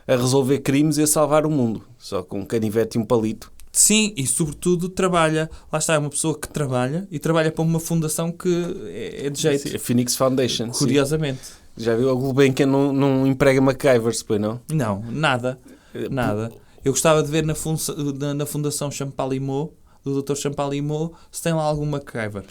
B: a resolver crimes e a salvar o mundo. Só com um canivete e um palito.
C: Sim, e sobretudo trabalha. Lá está, é uma pessoa que trabalha e trabalha para uma fundação que é de jeito.
B: Sim, a Phoenix Foundation. Sim.
C: Curiosamente.
B: Já viu? A Gulbenkian não emprega MacGyvers, pois não?
C: Não, nada. Nada. Eu gostava de ver na Fundação Champalimau, do Dr. Champalimau, se tem lá algum MacGyver.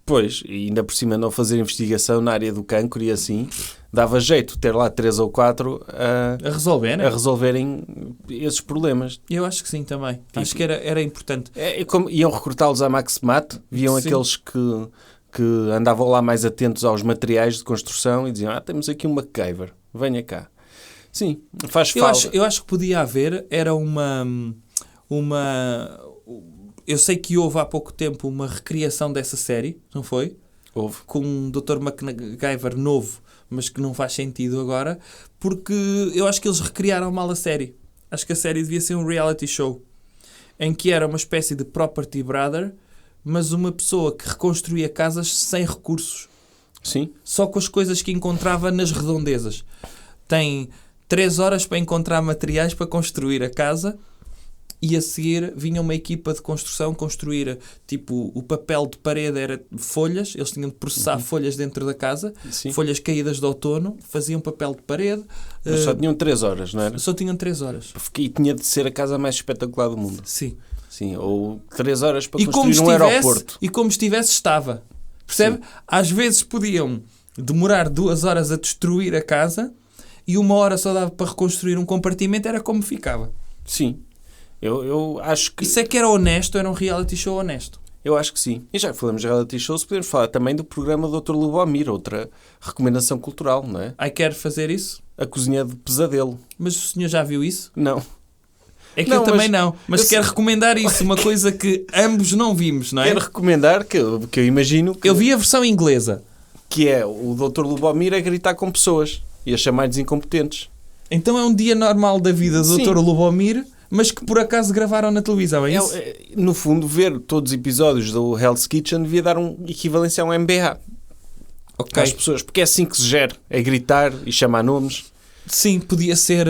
B: Pois, e ainda por cima não fazer investigação na área do cancro e assim, dava jeito ter lá 3 ou 4
C: A resolver, né?
B: a resolverem esses problemas.
C: Eu acho que sim também. Acho que era importante.
B: É como iam recrutá-los à Maximat, viam
C: Sim.
B: aqueles que andavam lá mais atentos aos materiais de construção e diziam, temos aqui um MacGyver, venha cá. Sim, faz falta.
C: Eu acho que podia haver, era uma... Eu sei que houve há pouco tempo uma recriação dessa série, não foi?
B: Houve.
C: Com um Dr. MacGyver novo, mas que não faz sentido agora, porque eu acho que eles recriaram mal a série. Acho que a série devia ser um reality show, em que era uma espécie de Property Brother, mas uma pessoa que reconstruía casas sem recursos,
B: Sim,
C: só com as coisas que encontrava nas redondezas. Tem 3 horas para encontrar materiais para construir a casa. E a seguir vinha uma equipa de construção construir, tipo, o papel de parede era folhas, eles tinham de processar folhas dentro da casa,
B: sim.
C: folhas caídas de outono, faziam papel de parede.
B: Mas só tinham 3 horas, não era?
C: Só tinham 3 horas.
B: E tinha de ser a casa mais espetacular do mundo.
C: Sim.
B: Sim, ou 3 horas para
C: E como,
B: construir um aeroporto.
C: e como estivesse, estava. Percebe?
B: Sim.
C: Às vezes podiam demorar 2 horas a destruir a casa e 1 hora só dava para reconstruir um compartimento, era como ficava.
B: Sim. Eu acho que...
C: Isso é que era honesto, era um reality show honesto.
B: Eu acho que sim. E já que falamos de reality shows, podemos falar também do programa do Dr. Lubomir, outra recomendação cultural, não é?
C: Ai, quer fazer isso?
B: A Cozinha de Pesadelo.
C: Mas o senhor já viu isso?
B: Não.
C: É que
B: Não,
C: eu também
B: mas
C: não. Mas
B: eu
C: quero
B: sei-
C: recomendar isso, uma coisa que ambos não vimos, não é?
B: Quero recomendar, que eu imagino que,
C: Eu vi a versão inglesa.
B: que é o Dr. Lubomir a gritar com pessoas e a chamar-lhes incompetentes.
C: Então é um dia normal da vida do
B: Sim.
C: Dr. Lubomir, mas que por acaso gravaram na televisão, é isso?
B: No fundo, ver todos os episódios do Hell's Kitchen devia dar equivalência a um MBA
C: Ok.
B: às pessoas, porque é assim que se gera, é gritar e chamar nomes.
C: Sim, podia ser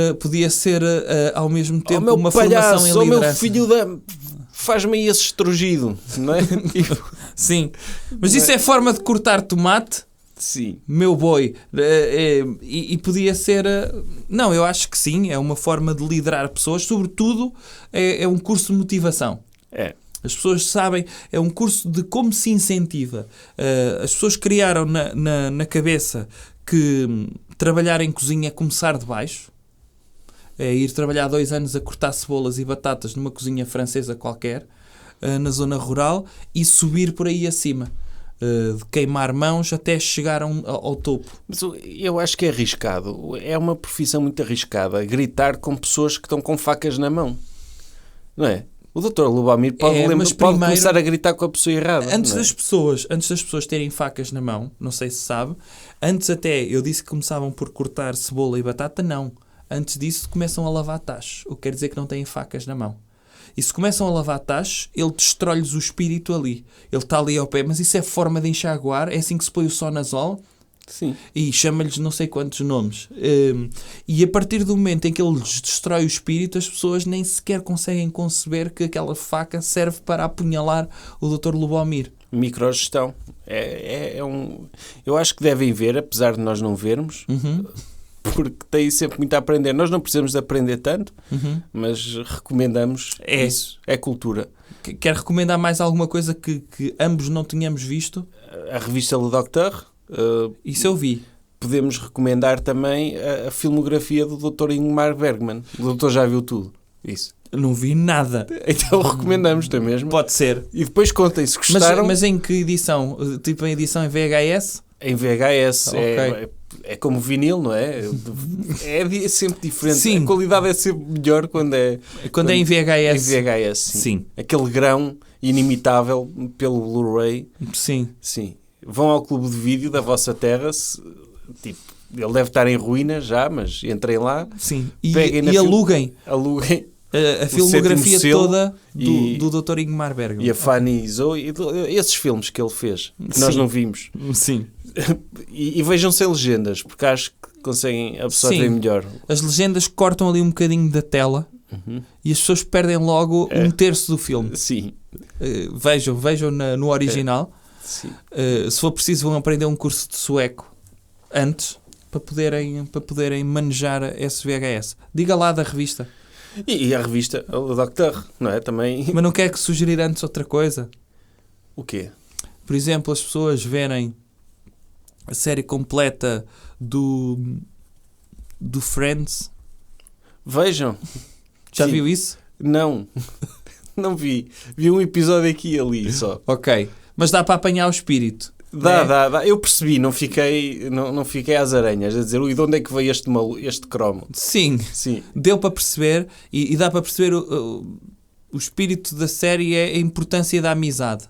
C: ao mesmo tempo
B: meu
C: uma
B: palhaço,
C: formação em
B: meu
C: liderança.
B: filho da... Faz-me aí esse estrugido, não é?
C: Sim. Mas isso é forma de cortar tomate,
B: Sim.
C: meu boi. E podia ser... Não, eu acho que sim, é uma forma de liderar pessoas. Sobretudo, é um curso de motivação.
B: É.
C: As pessoas sabem, é um curso de como se incentiva. As pessoas criaram na cabeça que trabalhar em cozinha é começar de baixo. É ir trabalhar 2 anos a cortar cebolas e batatas numa cozinha francesa qualquer, na zona rural, e subir por aí acima. De queimar mãos até chegar ao topo.
B: Mas eu acho que é arriscado. É uma profissão muito arriscada. Gritar com pessoas que estão com facas na mão. Não é? O Dr. Lubomir pode
C: mas
B: pode
C: primeiro-
B: começar a gritar com a pessoa errada.
C: Antes
B: não é?
C: das pessoas terem facas na mão, não sei se sabe, antes até eu disse que começavam por cortar cebola e batata, não. Antes disso começam a lavar tachos, o que quer dizer que não têm facas na mão. E se começam a lavar tachos, ele destrói-lhes o espírito ali. Ele está ali ao pé, mas isso é forma de enxaguar, é assim que se põe o sonazol.
B: Sim.
C: E chama-lhes não sei quantos nomes. E a partir do momento em que ele lhes destrói o espírito, as pessoas nem sequer conseguem conceber que aquela faca serve para apunhalar o Dr. Lubomir.
B: Microgestão. Eu acho que devem ver, apesar de nós não vermos, porque tem sempre muito a aprender. Nós não precisamos de aprender tanto, mas recomendamos isso. É cultura.
C: Quer recomendar mais alguma coisa que ambos não tínhamos visto?
B: A revista Le Docteur.
C: Isso eu vi.
B: Podemos recomendar também a filmografia do Dr. Ingmar Bergman. O doutor já viu tudo. Isso.
C: Não vi nada.
B: Então recomendamos, não é mesmo?
C: Pode ser.
B: E depois contem se gostaram.
C: Mas em que edição? Tipo em edição em VHS?
B: Em VHS.
C: Okay.
B: É como vinil, não é? É sempre diferente.
C: Sim.
B: A qualidade é sempre melhor quando é
C: em VHS.
B: Em VHS, sim. Aquele grão inimitável pelo Blu-ray.
C: Sim.
B: Sim. Vão ao clube de vídeo da vossa terra. Tipo, ele deve estar em ruínas já, mas entrem lá.
C: Sim. E aluguem.
B: Aluguem.
C: A filmografia toda do Dr. Ingmar Bergman.
B: E a Fanny Zoe, esses filmes que ele fez, que nós não vimos.
C: Sim.
B: E vejam sem legendas, porque acho que conseguem absorver melhor.
C: As legendas cortam ali um bocadinho da tela e as pessoas perdem logo um terço do filme.
B: Sim.
C: Vejam no original.
B: Sim.
C: Se for preciso, vão aprender um curso de sueco antes para poderem manejar esse VHS. Diga lá da revista.
B: E a revista, o Docteur, não é? Também.
C: Mas não quer que sugerir antes outra coisa?
B: O quê?
C: Por exemplo, as pessoas verem a série completa do Friends.
B: Vejam.
C: Já viu isso?
B: Não. Não vi. Vi um episódio aqui e ali só.
C: Ok. Mas dá para apanhar o espírito.
B: Dá. Eu percebi, não fiquei às aranhas a dizer, e de onde é que veio este cromo?
C: Sim. Deu para perceber e dá para perceber o espírito da série é a importância da amizade.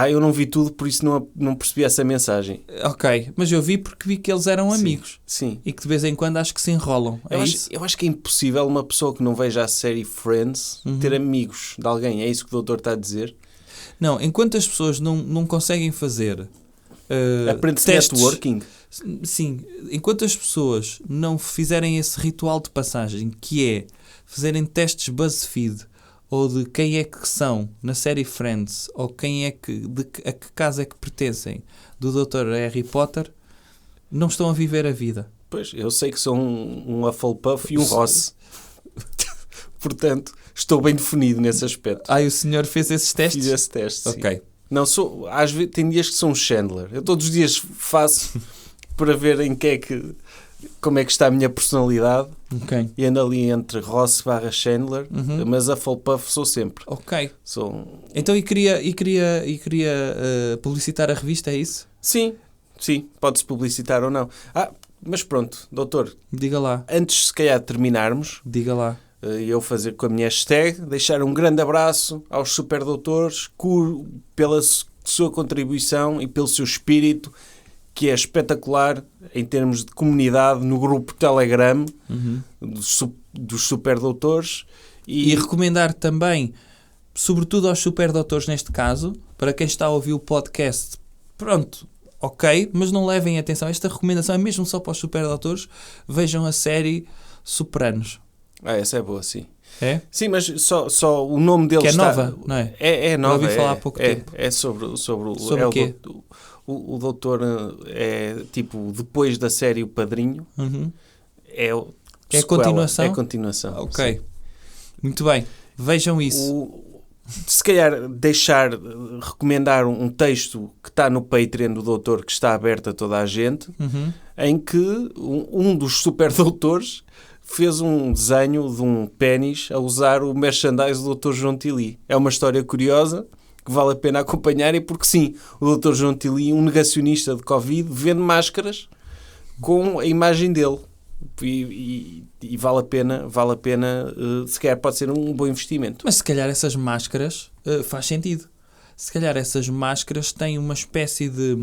B: Eu não vi tudo, por isso não percebi essa mensagem.
C: Ok, mas eu vi porque vi que eles eram amigos.
B: Sim.
C: E que de vez em quando acho que se enrolam.
B: Eu acho que é impossível uma pessoa que não veja a série Friends ter amigos de alguém. É isso que o doutor está a dizer?
C: Não, enquanto as pessoas não conseguem fazer
B: aprende-se
C: testes,
B: networking?
C: Sim, enquanto as pessoas não fizerem esse ritual de passagem, que é fazerem testes BuzzFeed ou de quem é que são na série Friends ou quem é a que casa é que pertencem do Dr. Harry Potter, não estão a viver a vida.
B: Pois, eu sei que sou um Hufflepuff e um Ross. Portanto, estou bem definido nesse aspecto.
C: O senhor fez esses testes?
B: Fiz esse teste,
C: ok.
B: Sim. Não, às vezes, tem dias que sou um Chandler. Eu todos os dias faço para ver como é que está a minha personalidade.
C: Okay.
B: E ando ali entre Ross / Chandler, mas a Hufflepuff sou sempre.
C: Ok.
B: Então,
C: e queria publicitar a revista, é isso?
B: Sim, pode-se publicitar ou não. Mas pronto, doutor.
C: Diga lá.
B: Antes, se calhar, de terminarmos...
C: Diga lá.
B: Eu fazer com a minha hashtag, deixar um grande abraço aos superdoutores pela sua contribuição e pelo seu espírito, que é espetacular em termos de comunidade no grupo Telegram dos superdoutores. E
C: recomendar também, sobretudo aos superdoutores neste caso, para quem está a ouvir o podcast, pronto, ok, mas não levem atenção. Esta recomendação é mesmo só para os superdoutores. Vejam a série Sopranos.
B: Essa é boa, sim.
C: É?
B: Sim, mas só o nome dele
C: que é
B: está...
C: nova, não é?
B: É nova.
C: Eu ouvi falar há pouco tempo.
B: É sobre
C: Sobre o quê?
B: O doutor é tipo, depois da série O Padrinho, é
C: a continuação?
B: É a continuação.
C: Ok.
B: Sim.
C: Muito bem. Vejam isso.
B: Se calhar recomendar um texto que está no Patreon do doutor, que está aberto a toda a gente, em que um dos superdoutores fez um desenho de um pênis a usar o merchandise do Dr. João Tilly. É uma história curiosa que vale a pena acompanhar, e porque sim, o Dr. João Tilly, um negacionista de Covid, vende máscaras com a imagem dele. E vale a pena, se calhar pode ser um bom investimento.
C: Mas se calhar essas máscaras faz sentido. Se calhar essas máscaras têm uma espécie de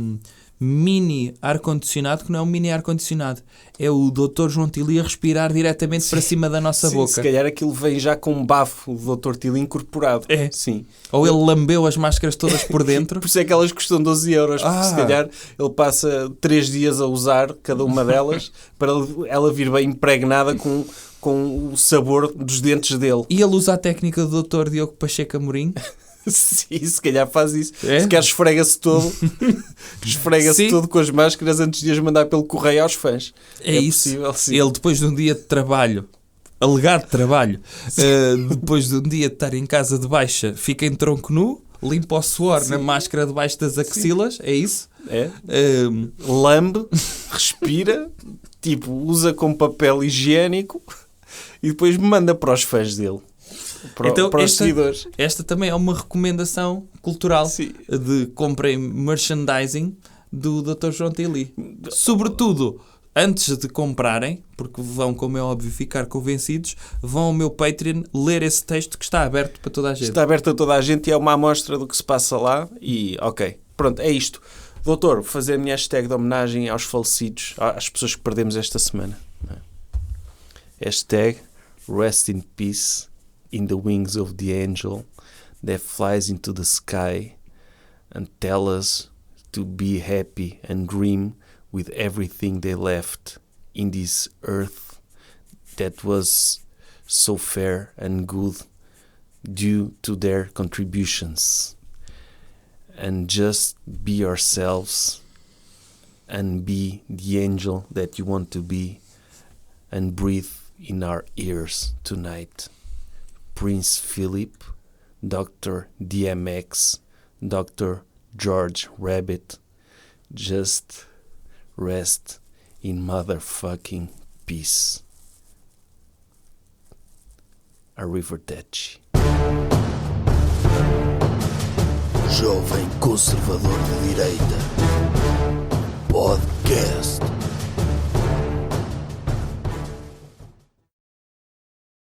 C: mini ar-condicionado, que não é um mini ar-condicionado. É o Dr. João Tili a respirar diretamente para cima da nossa boca.
B: Se calhar aquilo vem já com um bafo do Dr. Tili incorporado.
C: É.
B: Sim.
C: Ou ele lambeu as máscaras todas por dentro.
B: Por isso é que elas custam 12 euros. Porque se calhar ele passa 3 dias a usar cada uma delas para ela vir bem impregnada com o sabor dos dentes dele.
C: E ele usa a técnica do Dr. Diogo Pacheco Amorim.
B: Sim, se calhar faz isso.
C: É?
B: Se calhar esfrega-se todo. Esfrega-se todo com as máscaras antes de as mandar pelo correio aos fãs.
C: É isso.
B: Possível, sim.
C: Ele, depois de um dia de trabalho, alegado trabalho, depois de um dia de estar em casa de baixa, fica em tronco nu, limpa o suor na máscara debaixo das axilas. É isso?
B: É. Lambe, respira, tipo, usa com papel higiênico e depois manda para os fãs dele. Para os seguidores.
C: Esta também é uma recomendação cultural.
B: Sim.
C: De comprem merchandising do Dr. João Tili. Sobretudo, antes de comprarem, porque vão, como é óbvio, ficar convencidos, vão ao meu Patreon ler esse texto que está aberto para toda a gente.
B: Está aberto a toda a gente e é uma amostra do que se passa lá. E, ok, pronto, é isto. Doutor, vou fazer a minha hashtag de homenagem aos falecidos, às pessoas que perdemos esta semana. Hashtag Rest in Peace in the wings of the angel that flies into the sky and tell us to be happy and dream with everything they left in this earth that was so fair and good due to their contributions. And just be yourselves and be the angel that you want to be and breathe in our ears tonight. Prince Philip, Dr. DMX, Dr. George Rabbit, just rest in motherfucking peace. Arrivederci.
A: Jovem Conservador de Direita. Podcast.